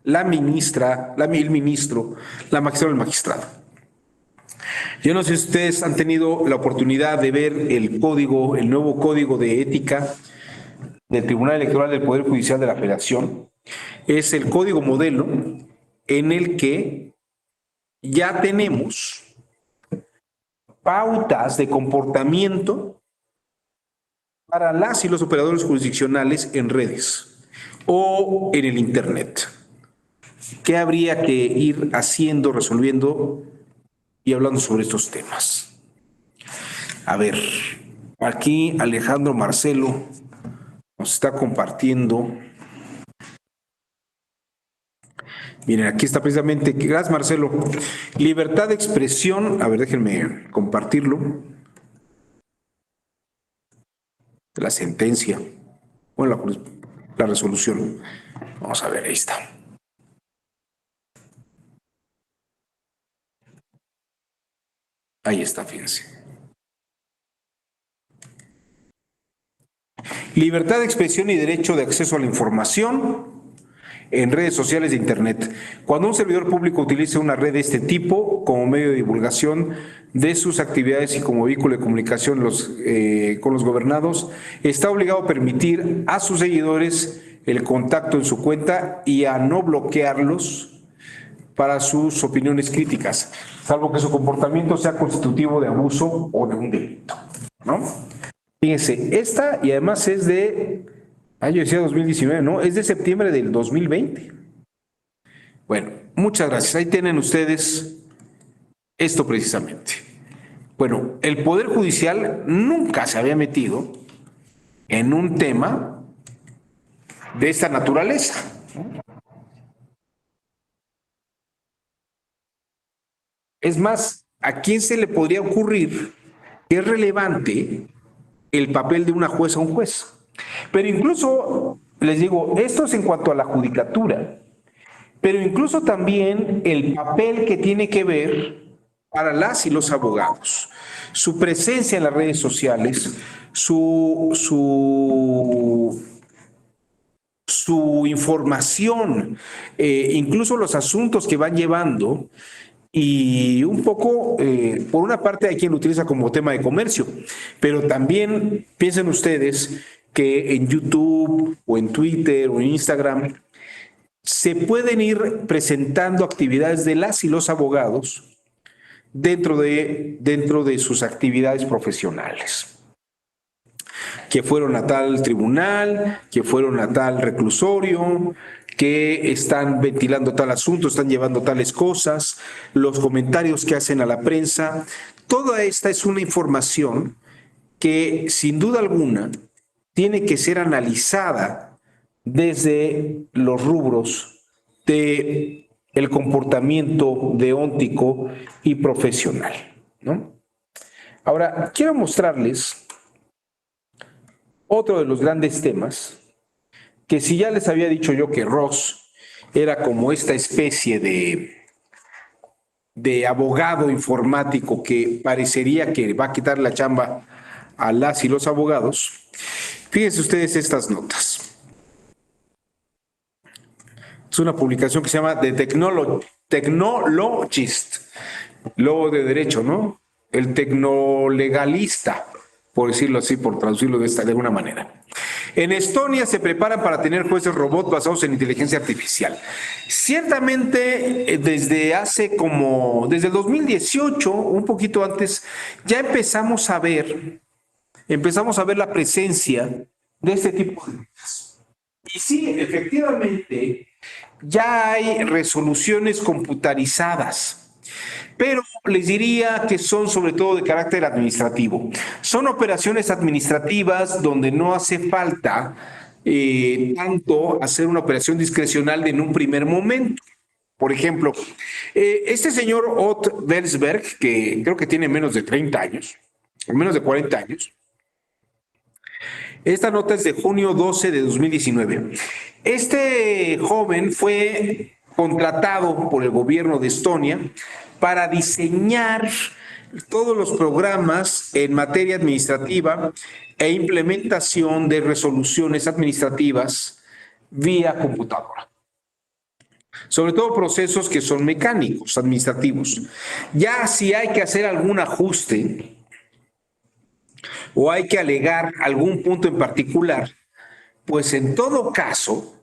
la ministra, el ministro, la magistrada o el magistrado? Yo no sé si ustedes han tenido la oportunidad de ver el nuevo código de ética del Tribunal Electoral del Poder Judicial de la Federación. Es el código modelo en el que ya tenemos pautas de comportamiento para las y los operadores jurisdiccionales en redes o en el Internet. ¿Qué habría que ir haciendo, resolviendo y hablando sobre estos temas? A ver, aquí Alejandro Marcelo nos está compartiendo. Miren, aquí está precisamente, gracias Marcelo, libertad de expresión. A ver, déjenme compartirlo. La sentencia, bueno, la resolución. Vamos a ver, ahí está. Ahí está, fíjense. Libertad de expresión y derecho de acceso a la información en redes sociales de Internet. Cuando un servidor público utiliza una red de este tipo como medio de divulgación de sus actividades y como vehículo de comunicación con los gobernados, está obligado a permitir a sus seguidores el contacto en su cuenta y a no bloquearlos para sus opiniones críticas, salvo que su comportamiento sea constitutivo de abuso o de un delito, ¿no? Fíjense, esta y además es de, yo decía 2019, ¿no? Es de septiembre del 2020. Bueno, muchas gracias. Ahí tienen ustedes esto precisamente. Bueno, el Poder Judicial nunca se había metido en un tema de esta naturaleza. Es más, ¿a quién se le podría ocurrir que es relevante el papel de una jueza o un juez? Pero incluso, les digo, esto es en cuanto a la judicatura, pero incluso también el papel que tiene que ver para las y los abogados, su presencia en las redes sociales, su información, incluso los asuntos que van llevando. Y un poco, por una parte hay quien lo utiliza como tema de comercio, pero también piensen ustedes que en YouTube o en Twitter o en Instagram se pueden ir presentando actividades de las y los abogados dentro de sus actividades profesionales. Que fueron a tal tribunal, que fueron a tal reclusorio, que están ventilando tal asunto, están llevando tales cosas, los comentarios que hacen a la prensa. Toda esta es una información que, sin duda alguna, tiene que ser analizada desde los rubros de el comportamiento deóntico y profesional, ¿no? Ahora, quiero mostrarles otro de los grandes temas, que si ya les había dicho yo que Ross era como esta especie de abogado informático que parecería que va a quitar la chamba a las y los abogados, fíjense ustedes estas notas. Es una publicación que se llama The Technologist, luego de derecho, ¿no? El tecnolegalista, por decirlo así, por traducirlo de alguna manera. En Estonia se preparan para tener jueces robots basados en inteligencia artificial. Ciertamente, desde el 2018, un poquito antes, ya empezamos a ver la presencia de este tipo de cosas. Y sí, efectivamente, ya hay resoluciones computarizadas, pero les diría que son sobre todo de carácter administrativo. Son operaciones administrativas donde no hace falta tanto hacer una operación discrecional en un primer momento. Por ejemplo, este señor Ott Welsberg, que creo que tiene menos de 30 años, o menos de 40 años, esta nota es de junio 12 de 2019. Este joven fue contratado por el gobierno de Estonia para diseñar todos los programas en materia administrativa e implementación de resoluciones administrativas vía computadora. Sobre todo procesos que son mecánicos, administrativos. Ya si hay que hacer algún ajuste o hay que alegar algún punto en particular, pues en todo caso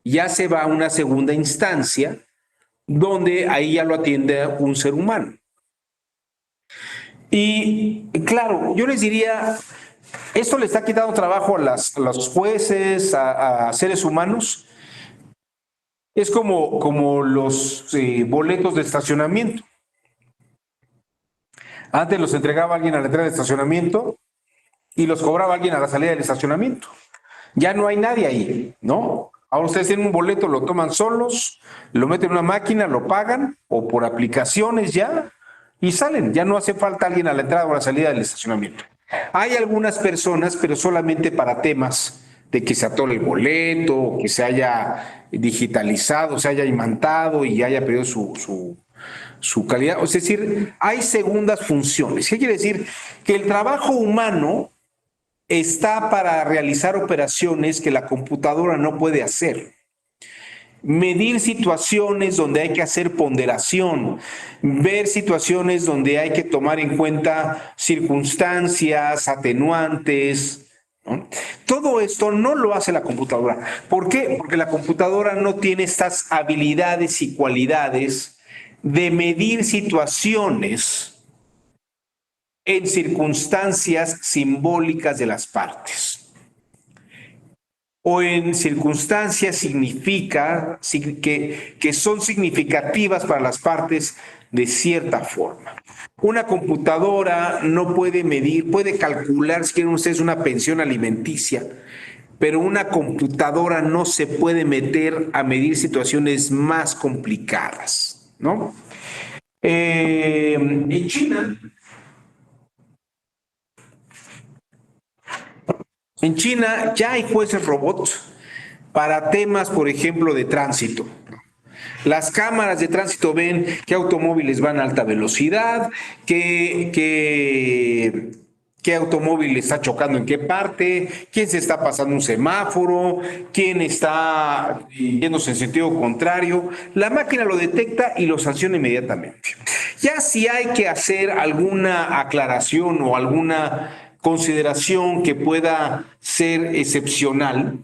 ya se va a una segunda instancia donde ahí ya lo atiende un ser humano. Y claro, yo les diría, esto le está quitando trabajo a los jueces, a seres humanos. Es como los boletos de estacionamiento. Antes los entregaba alguien a la entrada del estacionamiento y los cobraba alguien a la salida del estacionamiento. Ya no hay nadie ahí, ¿no? Ahora ustedes tienen un boleto, lo toman solos, lo meten en una máquina, lo pagan o por aplicaciones ya y salen. Ya no hace falta alguien a la entrada o a la salida del estacionamiento. Hay algunas personas, pero solamente para temas de que se atole el boleto, que se haya digitalizado, se haya imantado y haya perdido su calidad. Es decir, hay segundas funciones. ¿Qué quiere decir? Que el trabajo humano está para realizar operaciones que la computadora no puede hacer. Medir situaciones donde hay que hacer ponderación, ver situaciones donde hay que tomar en cuenta circunstancias, atenuantes, ¿no? Todo esto no lo hace la computadora. ¿Por qué? Porque la computadora no tiene estas habilidades y cualidades de medir situaciones en circunstancias simbólicas de las partes. O en circunstancias que son significativas para las partes de cierta forma. Una computadora no puede medir, puede calcular, si quieren ustedes, una pensión alimenticia, pero una computadora no se puede meter a medir situaciones más complicadas, ¿no? En China ya hay jueces robots para temas, por ejemplo, de tránsito. Las cámaras de tránsito ven qué automóviles van a alta velocidad, qué automóvil está chocando en qué parte, quién se está pasando un semáforo, quién está yéndose en sentido contrario. La máquina lo detecta y lo sanciona inmediatamente. Ya si hay que hacer alguna aclaración o alguna consideración que pueda ser excepcional,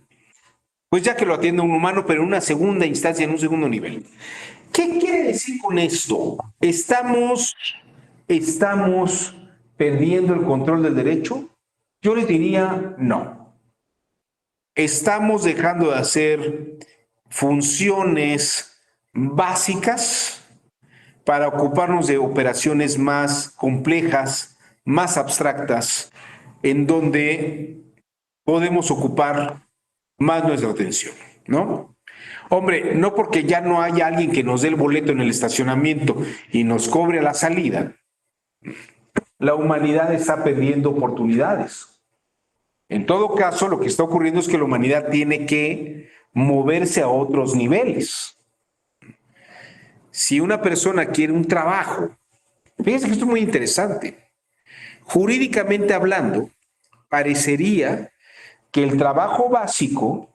pues ya que lo atiende un humano, pero en una segunda instancia, en un segundo nivel. ¿Qué quiere decir con esto? ¿Estamos perdiendo el control del derecho? Yo les diría no. Estamos dejando de hacer funciones básicas para ocuparnos de operaciones más complejas, más abstractas, en donde podemos ocupar más nuestra atención, ¿no? Hombre, no porque ya no haya alguien que nos dé el boleto en el estacionamiento y nos cobre a la salida, la humanidad está perdiendo oportunidades. En todo caso, lo que está ocurriendo es que la humanidad tiene que moverse a otros niveles. Si una persona quiere un trabajo, fíjense que esto es muy interesante. Jurídicamente hablando, parecería que el trabajo básico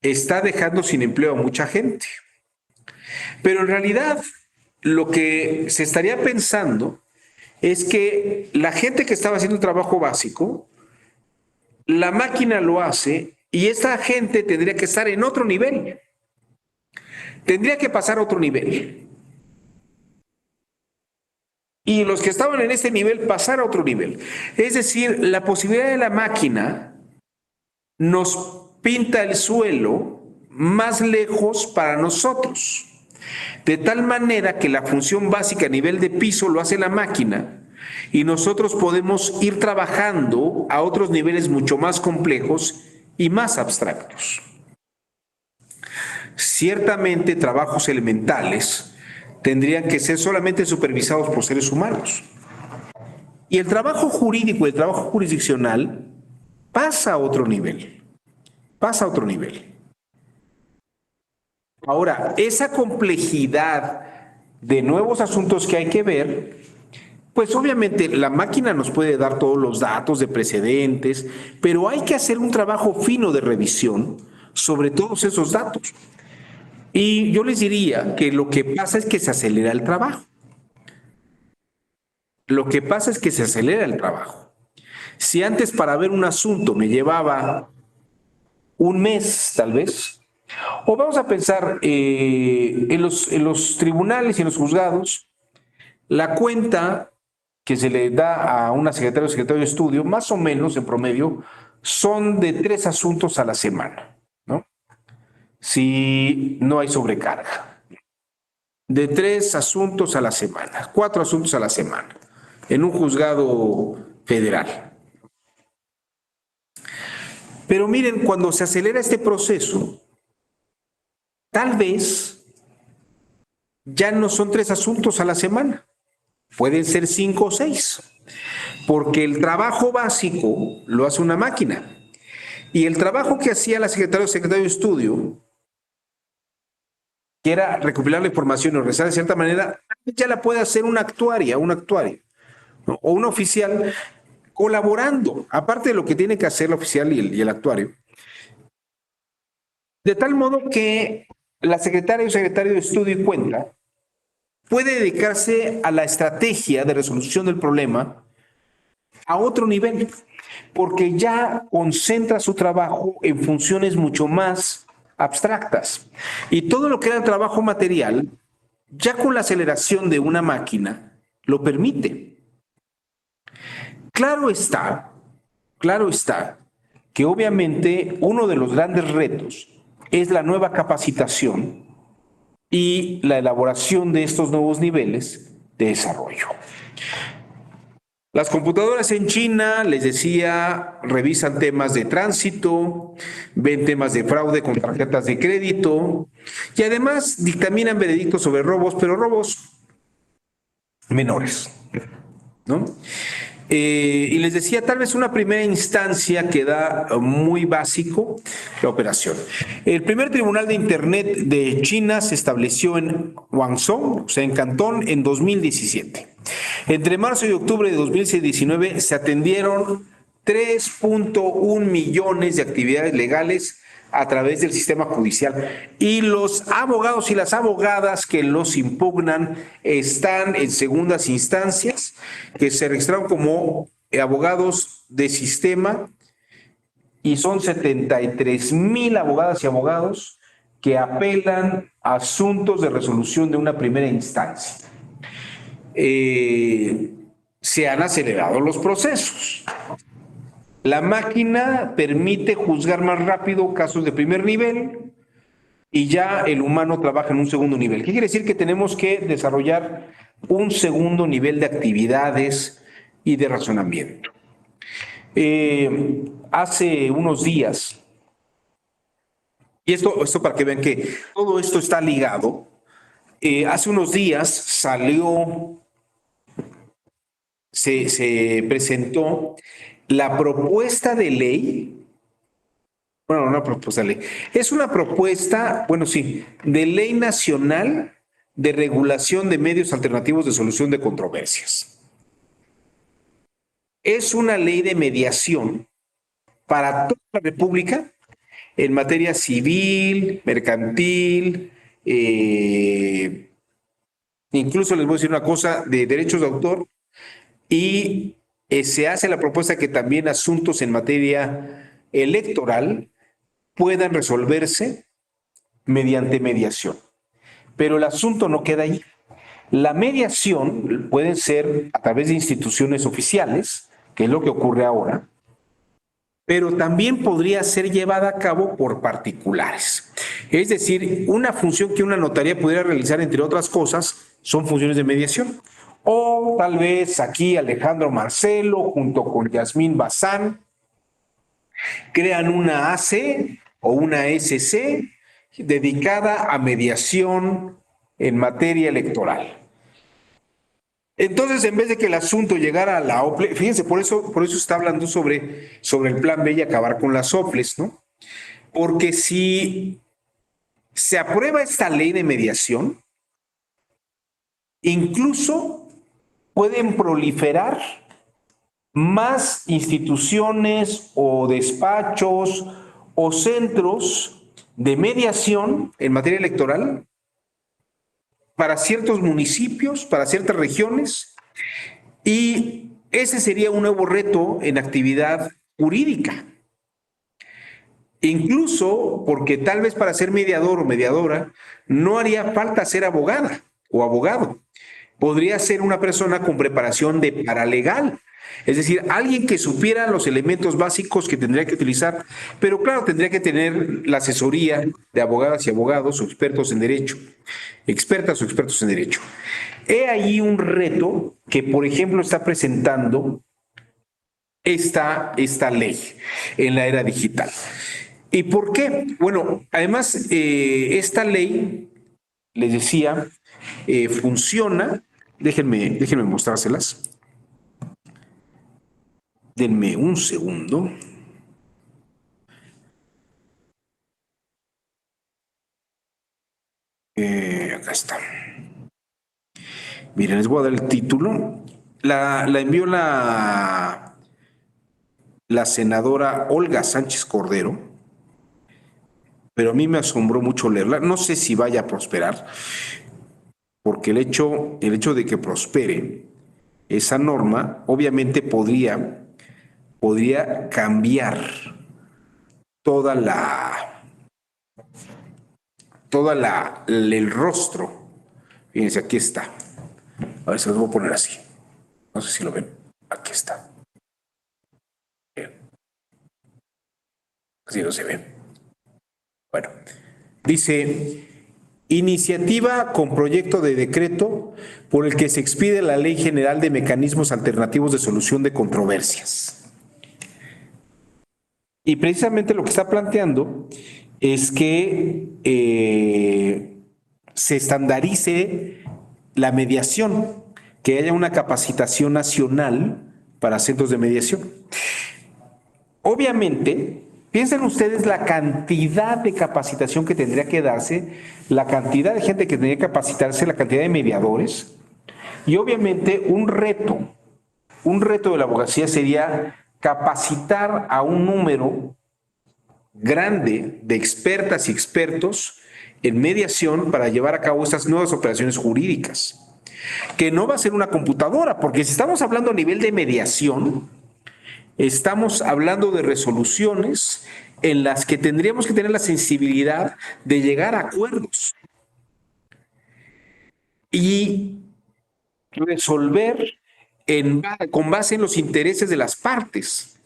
está dejando sin empleo a mucha gente. Pero en realidad lo que se estaría pensando es que la gente que estaba haciendo el trabajo básico, la máquina lo hace y esta gente tendría que estar en otro nivel. Tendría que pasar a otro nivel. Y los que estaban en este nivel pasar a otro nivel. Es decir, la posibilidad de la máquina nos pinta el suelo más lejos para nosotros. De tal manera que la función básica a nivel de piso lo hace la máquina y nosotros podemos ir trabajando a otros niveles mucho más complejos y más abstractos. Ciertamente, trabajos elementales tendrían que ser solamente supervisados por seres humanos. Y el trabajo jurídico, el trabajo jurisdiccional, pasa a otro nivel. Pasa a otro nivel. Ahora, esa complejidad de nuevos asuntos que hay que ver, pues obviamente la máquina nos puede dar todos los datos de precedentes, pero hay que hacer un trabajo fino de revisión sobre todos esos datos. Y yo les diría que lo que pasa es que se acelera el trabajo. Lo que pasa es que se acelera el trabajo. Si antes para ver un asunto me llevaba un mes, tal vez, o vamos a pensar en los tribunales y en los juzgados, la cuenta que se le da a una secretaria o secretario de estudio, más o menos en promedio, son de 3 asuntos a la semana, ¿no? Si no hay sobrecarga. De 3 asuntos a la semana, 4 asuntos a la semana, en un juzgado federal. Pero miren, cuando se acelera este proceso, tal vez ya no son 3 asuntos a la semana, pueden ser 5 o 6, porque el trabajo básico lo hace una máquina. Y el trabajo que hacía la secretaria o secretario de estudio, que era recopilar la información y organizar de cierta manera, ya la puede hacer una actuaria, un actuario, ¿no? O un oficial colaborando, aparte de lo que tiene que hacer el oficial y el actuario. De tal modo que la secretaria o secretario de estudio y cuenta puede dedicarse a la estrategia de resolución del problema a otro nivel, porque ya concentra su trabajo en funciones mucho más abstractas. Y todo lo que era el trabajo material, ya con la aceleración de una máquina, lo permite. Claro está que obviamente uno de los grandes retos es la nueva capacitación y la elaboración de estos nuevos niveles de desarrollo. Las computadoras en China, les decía, revisan temas de tránsito, ven temas de fraude con tarjetas de crédito y además dictaminan veredictos sobre robos, pero robos menores, ¿no? Y les decía, tal vez una primera instancia que da muy básico la operación. El primer tribunal de Internet de China se estableció en Guangzhou, o sea, en Cantón, en 2017. Entre marzo y octubre de 2019 se atendieron 3.1 millones de actividades legales a través del sistema judicial. Y los abogados y las abogadas que los impugnan están en segundas instancias, que se registraron como abogados de sistema, y son 73,000 abogadas y abogados que apelan a asuntos de resolución de una primera instancia. Se han acelerado los procesos. La máquina permite juzgar más rápido casos de primer nivel y ya el humano trabaja en un segundo nivel. ¿Qué quiere decir? Que tenemos que desarrollar un segundo nivel de actividades y de razonamiento. Hace unos días, y esto para que vean que todo esto está ligado, hace unos días se presentó la propuesta de ley, bueno, no una propuesta de ley, es una propuesta, bueno, sí, de ley nacional de regulación de medios alternativos de solución de controversias. Es una ley de mediación para toda la República en materia civil, mercantil, incluso les voy a decir una cosa, de derechos de autor, y se hace la propuesta que también asuntos en materia electoral puedan resolverse mediante mediación. Pero el asunto no queda ahí. La mediación puede ser a través de instituciones oficiales, que es lo que ocurre ahora, pero también podría ser llevada a cabo por particulares. Es decir, una función que una notaría pudiera realizar, entre otras cosas, son funciones de mediación. O tal vez aquí Alejandro Marcelo, junto con Yasmín Bazán, crean una AC o una SC dedicada a mediación en materia electoral. Entonces, en vez de que el asunto llegara a la OPLE, fíjense, por eso está hablando sobre el plan B y acabar con las OPLES, ¿no? Porque si se aprueba esta ley de mediación, incluso pueden proliferar más instituciones o despachos o centros de mediación en materia electoral para ciertos municipios, para ciertas regiones, y ese sería un nuevo reto en actividad jurídica. Incluso porque tal vez para ser mediador o mediadora no haría falta ser abogada o abogado. Podría ser una persona con preparación de paralegal. Es decir, alguien que supiera los elementos básicos que tendría que utilizar, pero claro, tendría que tener la asesoría de abogadas y abogados o expertos en derecho, expertas o expertos en derecho. He ahí un reto que, por ejemplo, está presentando esta ley en la era digital. ¿Y por qué? Bueno, además, esta ley, les decía, funciona. Déjenme mostrárselas. Denme un segundo. Acá está. Miren, les voy a dar el título. La envió la senadora Olga Sánchez Cordero, pero a mí me asombró mucho leerla. No sé si vaya a prosperar, porque el hecho de que prospere esa norma, obviamente podría cambiar el rostro. Fíjense, aquí está. A ver, se los voy a poner así. No sé si lo ven. Aquí está. Bien. Así no se ve. Bueno, dice, Iniciativa con proyecto de decreto por el que se expide la Ley General de Mecanismos Alternativos de Solución de Controversias. Y precisamente lo que está planteando es que se estandarice la mediación, que haya una capacitación nacional para centros de mediación. Obviamente, piensen ustedes la cantidad de capacitación que tendría que darse, la cantidad de gente que tendría que capacitarse, la cantidad de mediadores, y obviamente un reto de la abogacía sería capacitar a un número grande de expertas y expertos en mediación para llevar a cabo estas nuevas operaciones jurídicas, que no va a ser una computadora, porque si estamos hablando a nivel de mediación, estamos hablando de resoluciones en las que tendríamos que tener la sensibilidad de llegar a acuerdos y resolver con base en los intereses de las partes.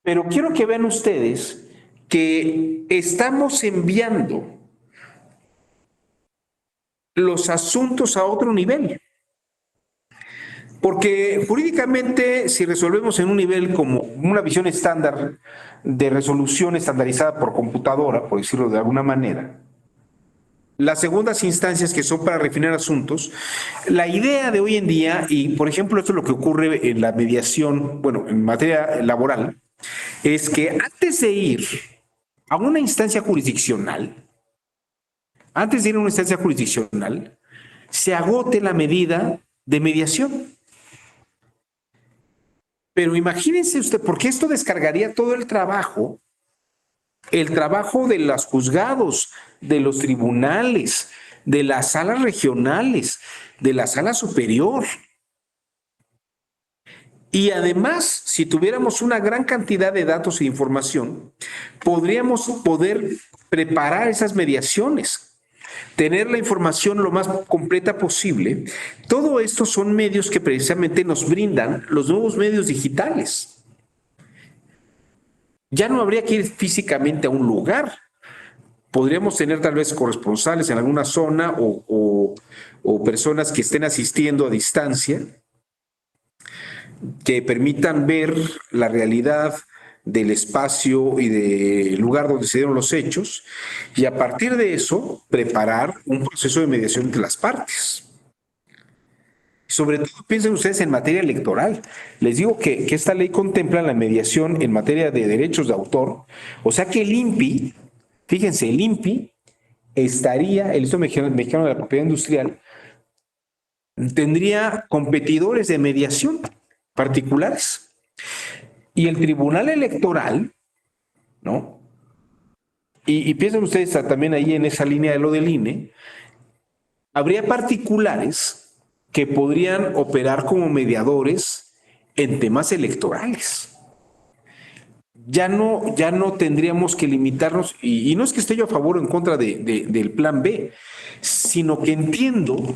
Pero quiero que vean ustedes que estamos enviando los asuntos a otro nivel. Porque jurídicamente, si resolvemos en un nivel como una visión estándar de resolución estandarizada por computadora, por decirlo de alguna manera, las segundas instancias que son para refinar asuntos, la idea de hoy en día, y por ejemplo esto es lo que ocurre en la mediación, bueno, en materia laboral, es que antes de ir a una instancia jurisdiccional, se agote la medida de mediación. Pero imagínense usted, porque esto descargaría todo el trabajo de los juzgados, de los tribunales, de las salas regionales, de la sala superior. Y además, si tuviéramos una gran cantidad de datos e información, podríamos poder preparar esas mediaciones, tener la información lo más completa posible. Todo esto son medios que precisamente nos brindan los nuevos medios digitales. Ya no habría que ir físicamente a un lugar. Podríamos tener tal vez corresponsales en alguna zona o personas que estén asistiendo a distancia, que permitan ver la realidad del espacio y del lugar donde se dieron los hechos, y a partir de eso preparar un proceso de mediación entre las partes. Sobre todo piensen ustedes en materia electoral. Les digo que esta ley contempla la mediación en materia de derechos de autor, o sea que el INPI, fíjense, el INPI estaría, el Instituto Mexicano de la Propiedad Industrial, tendría competidores de mediación particulares. Y el Tribunal Electoral, ¿no? Y piensen ustedes también ahí en esa línea de lo del INE, habría particulares que podrían operar como mediadores en temas electorales. Ya no tendríamos que limitarnos, y no es que esté yo a favor o en contra del plan B, sino que entiendo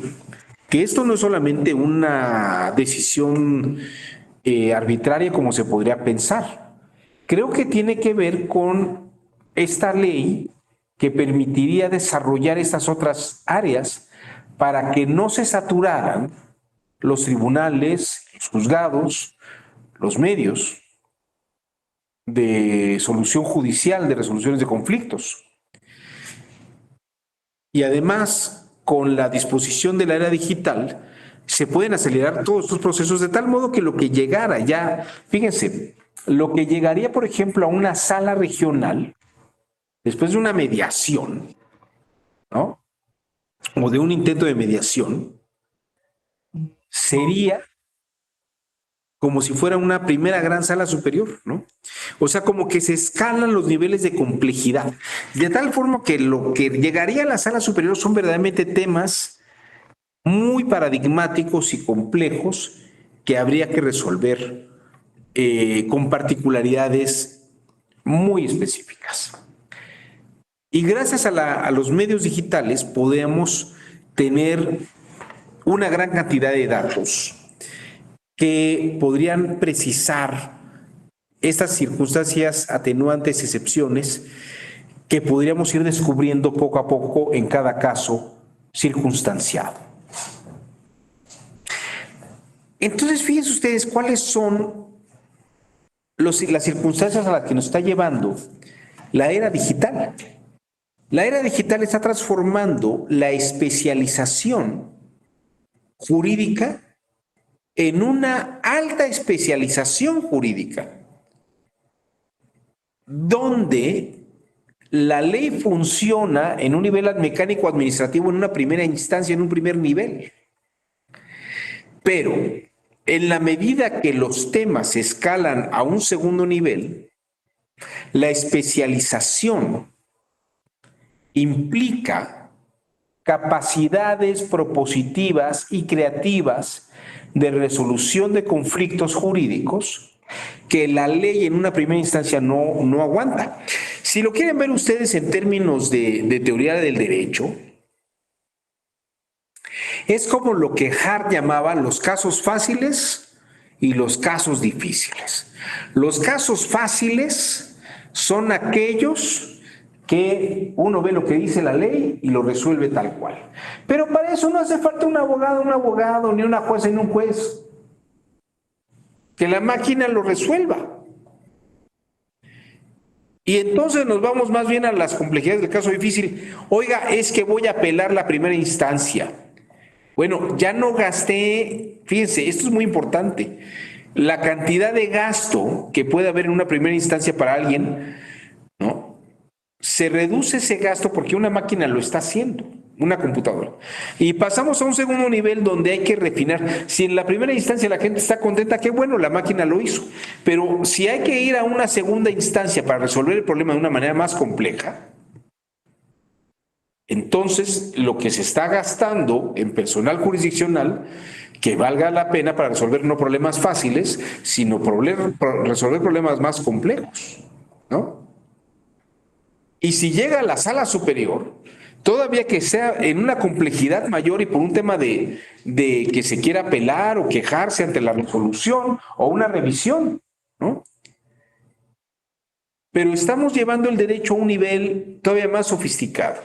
que esto no es solamente una decisión arbitraria como se podría pensar. Creo que tiene que ver con esta ley que permitiría desarrollar estas otras áreas para que no se saturaran los tribunales, los juzgados, los medios de solución judicial de resoluciones de conflictos. Y además, con la disposición de la era digital, se pueden acelerar todos estos procesos de tal modo que lo que llegara ya, fíjense, lo que llegaría, por ejemplo, a una sala regional, después de una mediación, ¿no? O de un intento de mediación, sería como si fuera una primera gran sala superior, ¿no? O sea, como que se escalan los niveles de complejidad, de tal forma que lo que llegaría a la sala superior son verdaderamente temas muy paradigmáticos y complejos que habría que resolver con particularidades muy específicas. Y gracias a los medios digitales podemos tener una gran cantidad de datos que podrían precisar estas circunstancias atenuantes, excepciones, que podríamos ir descubriendo poco a poco en cada caso circunstanciado. Entonces, fíjense ustedes cuáles son las circunstancias a las que nos está llevando la era digital. La era digital está transformando la especialización jurídica en una alta especialización jurídica, donde la ley funciona en un nivel mecánico administrativo en una primera instancia, en un primer nivel. Pero en la medida que los temas escalan a un segundo nivel, la especialización implica capacidades propositivas y creativas de resolución de conflictos jurídicos que la ley en una primera instancia no aguanta. Si lo quieren ver ustedes en términos de teoría del derecho, es como lo que Hart llamaba los casos fáciles y los casos difíciles. Los casos fáciles son aquellos que uno ve lo que dice la ley y lo resuelve tal cual. Pero para eso no hace falta un abogado, ni una jueza, ni un juez. Que la máquina lo resuelva. Y entonces nos vamos más bien a las complejidades del caso difícil. Oiga, es que voy a apelar la primera instancia. Bueno, ya no gasté, fíjense, esto es muy importante, la cantidad de gasto que puede haber en una primera instancia para alguien, ¿no? Se reduce ese gasto porque una máquina lo está haciendo, una computadora. Y pasamos a un segundo nivel donde hay que refinar. Si en la primera instancia la gente está contenta, qué bueno, la máquina lo hizo. Pero si hay que ir a una segunda instancia para resolver el problema de una manera más compleja, entonces lo que se está gastando en personal jurisdiccional que valga la pena para resolver no problemas fáciles, sino resolver problemas más complejos, ¿no? Y si llega a la sala superior, todavía que sea en una complejidad mayor y por un tema de que se quiera apelar o quejarse ante la resolución o una revisión, ¿no? Pero estamos llevando el derecho a un nivel todavía más sofisticado.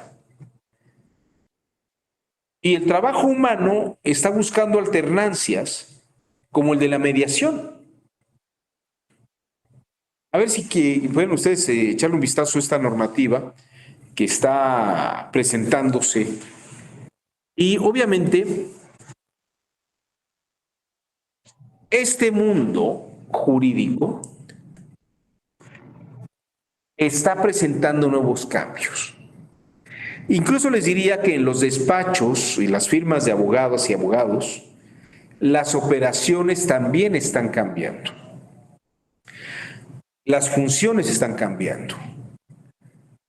Y el trabajo humano está buscando alternancias como el de la mediación. A ver si pueden ustedes echarle un vistazo a esta normativa que está presentándose. Y obviamente, este mundo jurídico está presentando nuevos cambios. Incluso les diría que en los despachos y las firmas de abogadas y abogados, las operaciones también están cambiando. Las funciones están cambiando,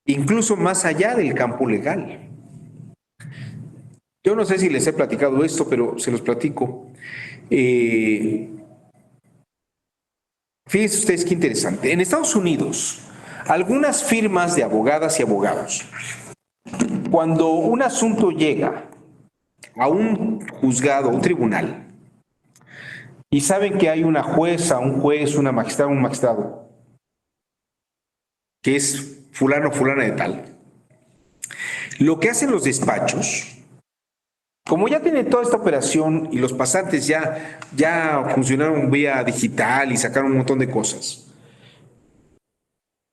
incluso más allá del campo legal. Yo no sé si les he platicado esto, pero se los platico. Fíjense ustedes qué interesante. En Estados Unidos, algunas firmas de abogadas y abogados, cuando un asunto llega a un juzgado, un tribunal, y saben que hay una jueza, un juez, una magistrada, un magistrado, que es fulano, fulana de tal, lo que hacen los despachos, como ya tienen toda esta operación y los pasantes ya funcionaron vía digital y sacaron un montón de cosas,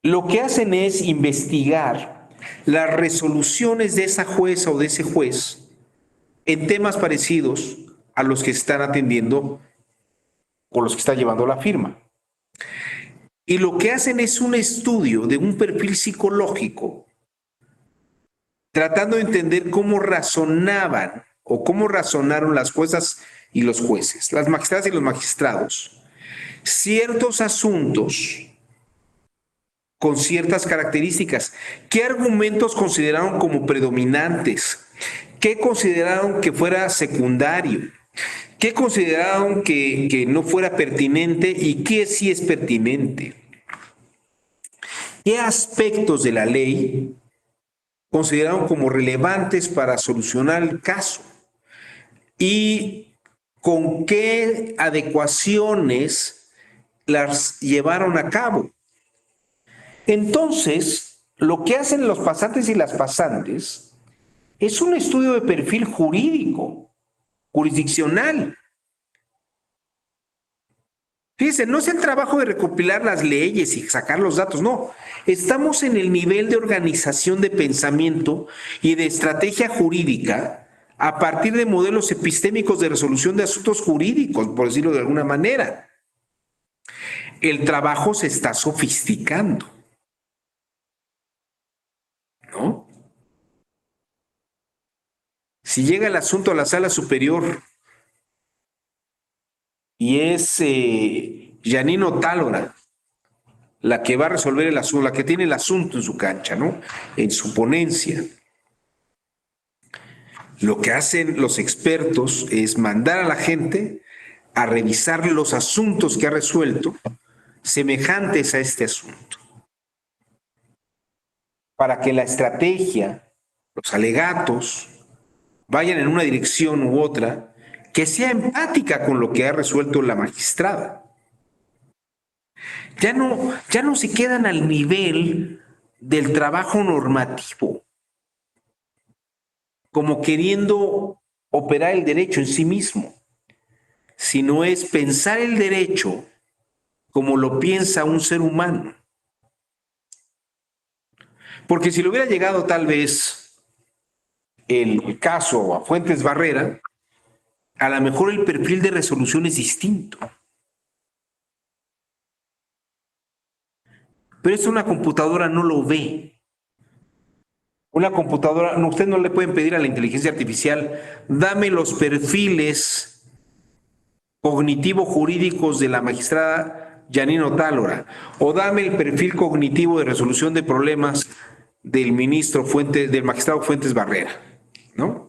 lo que hacen es investigar las resoluciones de esa jueza o de ese juez en temas parecidos a los que están atendiendo o los que está llevando la firma. Y lo que hacen es un estudio de un perfil psicológico, tratando de entender cómo razonaban o cómo razonaron las juezas y los jueces, las magistradas y los magistrados, ciertos asuntos con ciertas características. ¿Qué argumentos consideraron como predominantes? ¿Qué consideraron que fuera secundario? ¿Qué consideraron que no fuera pertinente y qué sí es pertinente? ¿Qué aspectos de la ley consideraron como relevantes para solucionar el caso? ¿Y con qué adecuaciones las llevaron a cabo? Entonces, lo que hacen los pasantes y las pasantes es un estudio de perfil jurídico, jurisdiccional. Fíjense, no es el trabajo de recopilar las leyes y sacar los datos, no. Estamos en el nivel de organización de pensamiento y de estrategia jurídica a partir de modelos epistémicos de resolución de asuntos jurídicos, por decirlo de alguna manera. El trabajo se está sofisticando, ¿no? Si llega el asunto a la sala superior y es Janino Tálora la que va a resolver el asunto, la que tiene el asunto en su cancha, ¿no? En su ponencia. Lo que hacen los expertos es mandar a la gente a revisar los asuntos que ha resuelto semejantes a este asunto, para que la estrategia, los alegatos, vayan en una dirección u otra que sea empática con lo que ha resuelto la magistrada. Ya no se quedan al nivel del trabajo normativo, como queriendo operar el derecho en sí mismo, sino es pensar el derecho como lo piensa un ser humano. Porque si le hubiera llegado tal vez el caso a Fuentes Barrera, a lo mejor el perfil de resolución es distinto. Pero esto una computadora no lo ve. Una computadora, usted no le pueden pedir a la inteligencia artificial, dame los perfiles cognitivo-jurídicos de la magistrada Janino Tálora, o dame el perfil cognitivo de resolución de problemas del magistrado Fuentes Barrera, ¿no?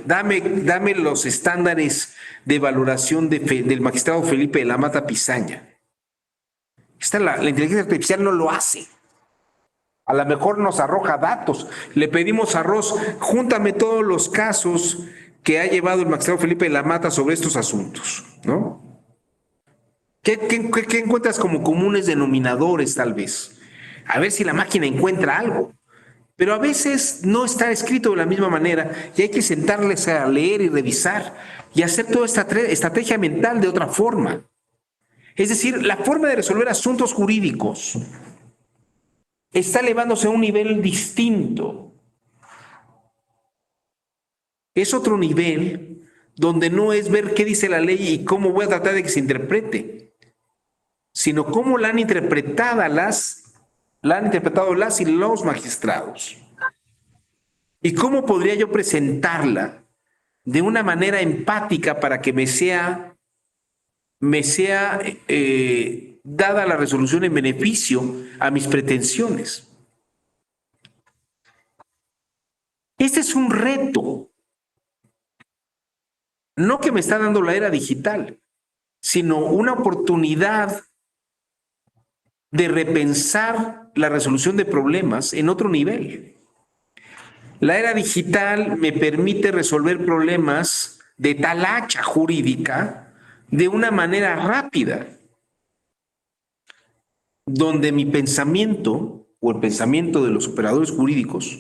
Dame los estándares de valoración del magistrado Felipe de la Mata Pizaña. La inteligencia artificial no lo hace. A lo mejor nos arroja datos. Le pedimos a Ross, júntame todos los casos que ha llevado el magistrado Felipe de la Mata sobre estos asuntos, ¿no? ¿Qué encuentras como comunes denominadores, tal vez? A ver si la máquina encuentra algo. Pero a veces no está escrito de la misma manera y hay que sentarles a leer y revisar y hacer toda esta estrategia mental de otra forma. Es decir, la forma de resolver asuntos jurídicos está elevándose a un nivel distinto. Es otro nivel donde no es ver qué dice la ley y cómo voy a tratar de que se interprete, sino cómo la han interpretado las y los magistrados. Y cómo podría yo presentarla de una manera empática para que me sea dada la resolución en beneficio a mis pretensiones. Este es un reto, no que me está dando la era digital, sino una oportunidad de repensar la resolución de problemas en otro nivel. La era digital me permite resolver problemas de talacha jurídica de una manera rápida, donde mi pensamiento o el pensamiento de los operadores jurídicos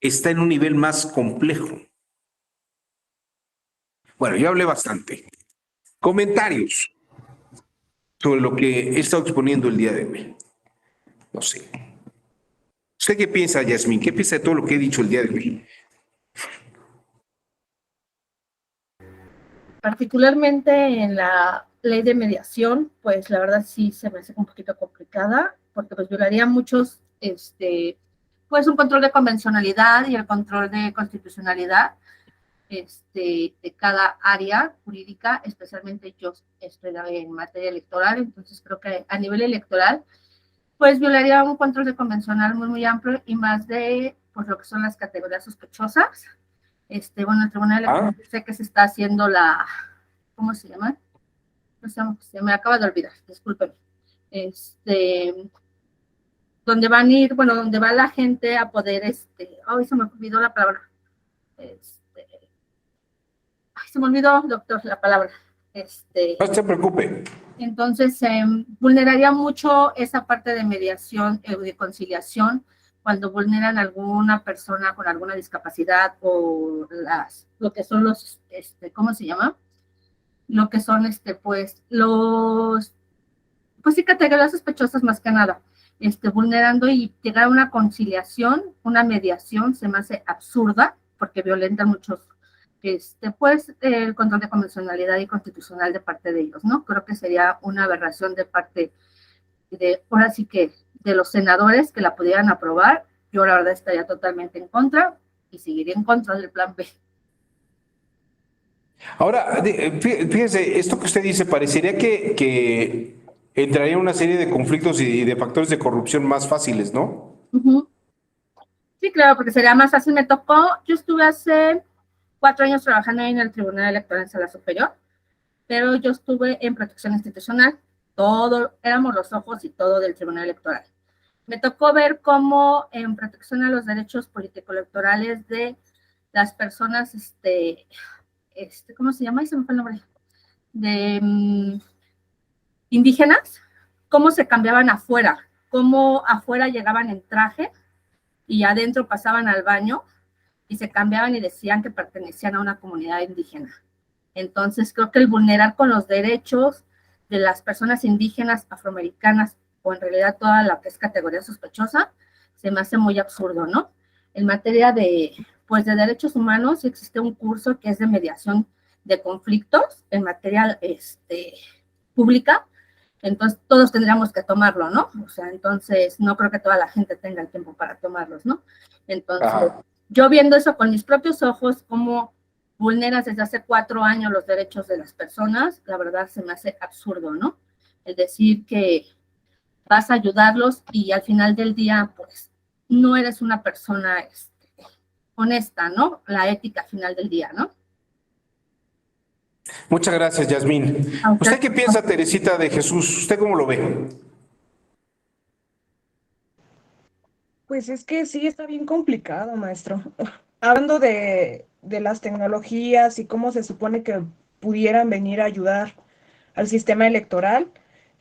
está en un nivel más complejo. Bueno, yo hablé bastante. Comentarios sobre lo que he estado exponiendo el día de hoy. No sé. ¿Usted qué piensa, Yasmín? ¿Qué piensa de todo lo que he dicho el día de hoy? Particularmente en la ley de mediación, pues la verdad sí se me hace un poquito complicada, porque pues violaría muchos, pues un control de convencionalidad y el control de constitucionalidad de cada área jurídica, especialmente yo estoy en materia electoral, entonces creo que a nivel electoral, pues violaría un control de convencional muy amplio y más de pues, lo que son las categorías sospechosas. Bueno, el Tribunal Electoral sé que se está haciendo ¿cómo se llama? No sé, se me acaba de olvidar, discúlpenme. Donde van a ir, bueno, donde va la gente a poder, ay, se me olvidó la palabra. Ay, se me olvidó, doctor, la palabra. No se preocupe. Entonces, vulneraría mucho esa parte de mediación, de conciliación, cuando vulneran a alguna persona con alguna discapacidad o lo que son los, ¿cómo se llama? Lo que son, pues sí, categorías sospechosas más que nada, vulnerando y llegar a una conciliación, una mediación, se me hace absurda, porque violentan muchos, pues, el control de convencionalidad y constitucional de parte de ellos, ¿no? Creo que sería una aberración de parte ahora sí que, de los senadores que la pudieran aprobar. Yo la verdad estaría totalmente en contra y seguiría en contra del plan B. Ahora, fíjese, esto que usted dice parecería que entraría en una serie de conflictos y de factores de corrupción más fáciles, ¿no? Sí, claro, porque sería más fácil. Yo estuve hace 4 años trabajando ahí en el Tribunal Electoral en Sala Superior, pero yo estuve en protección institucional. Éramos los ojos y todo del Tribunal Electoral. Me tocó ver cómo en protección a los derechos político-electorales de las personas, ¿cómo se llama? Ahí se me fue el nombre. De indígenas, cómo se cambiaban afuera, cómo afuera llegaban en traje y adentro pasaban al baño y se cambiaban y decían que pertenecían a una comunidad indígena. Entonces, creo que el vulnerar con los derechos de las personas indígenas, afroamericanas, o en realidad toda la que es categoría sospechosa, se me hace muy absurdo, ¿no? En materia de derechos humanos, existe un curso que es de mediación de conflictos en materia pública, entonces todos tendríamos que tomarlo, ¿no? O sea, entonces no creo que toda la gente tenga el tiempo para tomarlos, ¿no? Entonces, yo viendo eso con mis propios ojos, cómo vulneras desde hace 4 años los derechos de las personas, la verdad se me hace absurdo, ¿no? El decir que vas a ayudarlos y al final del día, pues, no eres una persona honesta, ¿no? La ética al final del día, ¿no? Muchas gracias, Yasmín. ¿Usted qué piensa, Teresita de Jesús? ¿Usted cómo lo ve? Pues es que sí está bien complicado, maestro. Hablando de las tecnologías y cómo se supone que pudieran venir a ayudar al sistema electoral,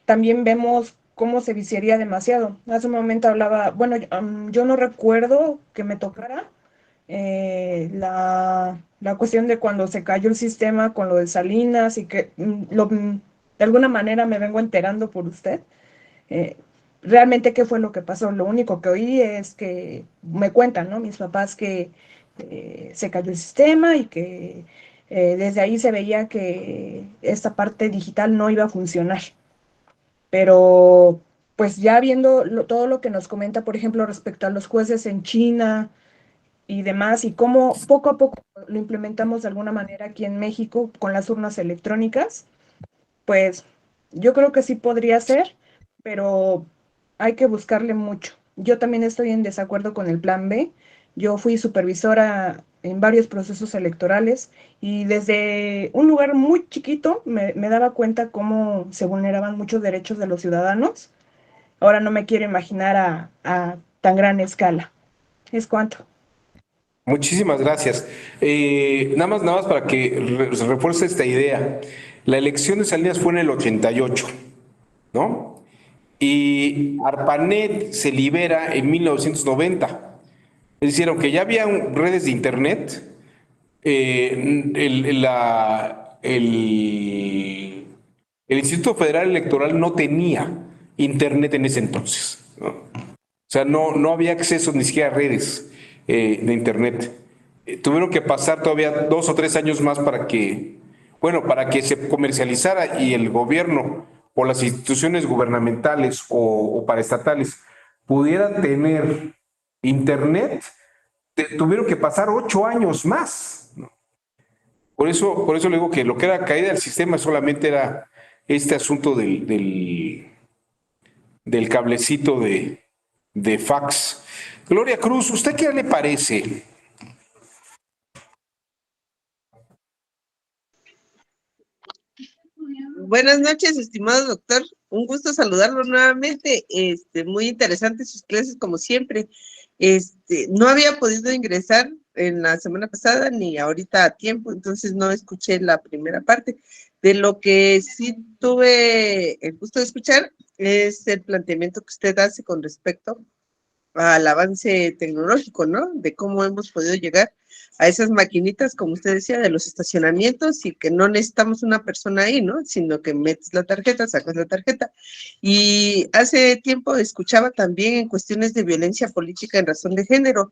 también vemos cómo se viciaría demasiado. Hace un momento hablaba, bueno, yo no recuerdo que me tocara la cuestión de cuando se cayó el sistema con lo de Salinas y que de alguna manera me vengo enterando por usted. Realmente qué fue lo que pasó. Lo único que oí es que me cuentan, ¿no? Mis papás que se cayó el sistema y que desde ahí se veía que esta parte digital no iba a funcionar. Pero pues ya viendo todo lo que nos comenta, por ejemplo, respecto a los jueces en China y demás, y cómo poco a poco lo implementamos de alguna manera aquí en México con las urnas electrónicas, pues yo creo que sí podría ser, pero hay que buscarle mucho. Yo también estoy en desacuerdo con el plan B. Yo fui supervisora en varios procesos electorales y desde un lugar muy chiquito me daba cuenta cómo se vulneraban muchos derechos de los ciudadanos. Ahora no me quiero imaginar a tan gran escala. ¿Es cuánto? Muchísimas gracias. Nada más para que se refuerce esta idea. La elección de Salinas fue en el 88, ¿no? Y ARPANET se libera en 1990. Es decir, aunque ya había redes de internet, el Instituto Federal Electoral no tenía internet en ese entonces, ¿no? O sea, no había acceso ni siquiera a redes de internet. Tuvieron que pasar todavía 2 o 3 años más para que se comercializara y el gobierno o las instituciones gubernamentales o paraestatales pudieran tener internet. Tuvieron que pasar 8 años más, ¿no? Por eso le digo que lo que era caída del sistema solamente era este asunto del cablecito de fax. Gloria Cruz, ¿usted qué le parece? Buenas noches, estimado doctor. Un gusto saludarlo nuevamente. Muy interesantes sus clases, como siempre. No había podido ingresar en la semana pasada ni ahorita a tiempo, entonces no escuché la primera parte, De lo que sí tuve el gusto de escuchar es el planteamiento que usted hace con respecto al avance tecnológico, ¿no? De cómo hemos podido llegar a esas maquinitas, como usted decía, de los estacionamientos y que no necesitamos una persona ahí, ¿no? Sino que metes la tarjeta, sacas la tarjeta. Y hace tiempo escuchaba también en cuestiones de violencia política en razón de género.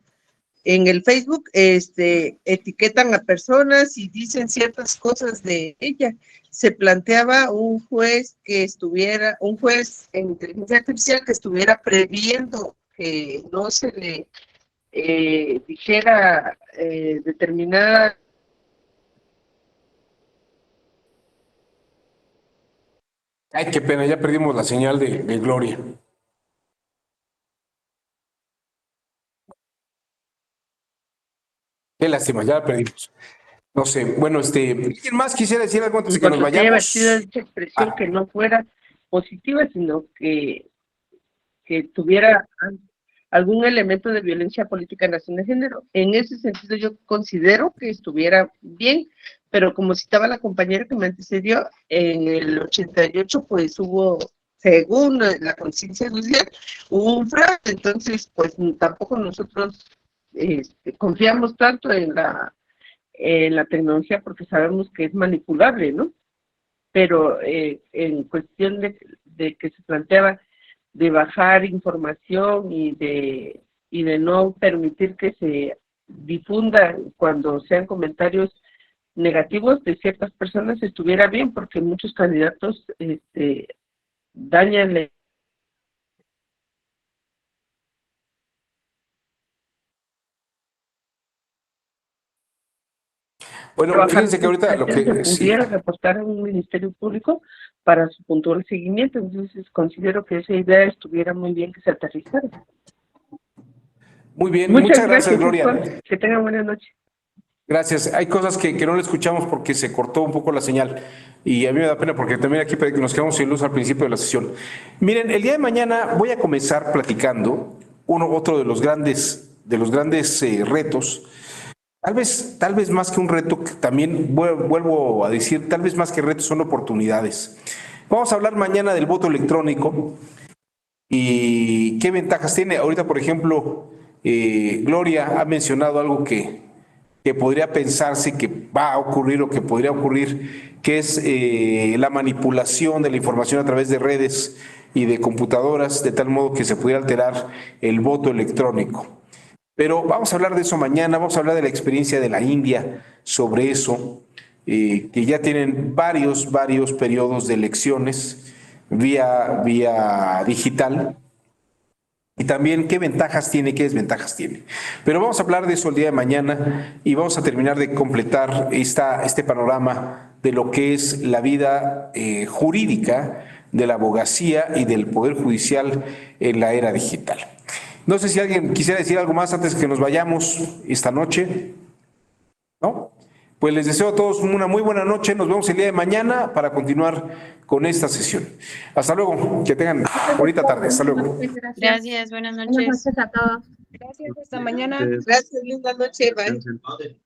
En el Facebook etiquetan a personas y dicen ciertas cosas de ella. Se planteaba un juez en inteligencia artificial que estuviera previendo que no se le dijera determinada. Ay, qué pena, ya perdimos la señal de Gloria. Qué lástima, ya la perdimos. No sé, bueno, ¿alguien más quisiera decir algo antes de que nos Porque había vayamos? vertido esa expresión que no fuera positiva, sino que tuviera algún elemento de violencia política en razón de género. En ese sentido yo considero que estuviera bien, pero como citaba la compañera que me antecedió, en el 88 pues hubo, según la conciencia social, hubo un fraude, entonces pues tampoco nosotros confiamos tanto en la tecnología porque sabemos que es manipulable, ¿no? Pero en cuestión de que se planteaba de bajar información y de no permitir que se difunda cuando sean comentarios negativos de ciertas personas, estuviera bien, porque muchos candidatos dañan la. Bueno, fíjense que ahorita lo se que pudiera reportar a un ministerio público para su puntual seguimiento, entonces considero que esa idea estuviera muy bien que se aterrizara. Muy bien, muchas gracias, Gloria. Héctor. Que tengan buena noche. Gracias. Hay cosas que no le escuchamos porque se cortó un poco la señal y a mí me da pena porque también aquí nos quedamos sin luz al principio de la sesión. Miren, el día de mañana voy a comenzar platicando otro de los grandes retos. Tal vez más que un reto, que también vuelvo a decir, tal vez más que retos son oportunidades. Vamos a hablar mañana del voto electrónico y qué ventajas tiene. Ahorita, por ejemplo, Gloria ha mencionado algo que podría pensarse que va a ocurrir o que podría ocurrir, que es la manipulación de la información a través de redes y de computadoras, de tal modo que se pudiera alterar el voto electrónico. Pero vamos a hablar de eso mañana, vamos a hablar de la experiencia de la India sobre eso, que ya tienen varios periodos de elecciones vía digital. Y también qué ventajas tiene, qué desventajas tiene. Pero vamos a hablar de eso el día de mañana y vamos a terminar de completar este panorama de lo que es la vida jurídica de la abogacía y del Poder Judicial en la era digital. No sé si alguien quisiera decir algo más antes de que nos vayamos esta noche. ¿No? Pues les deseo a todos una muy buena noche. Nos vemos el día de mañana para continuar con esta sesión. Hasta luego. Que tengan bonita tarde. Hasta luego. Gracias, buenas Buenas noches. noches a todos. Gracias, hasta mañana. Gracias, linda noche, bye.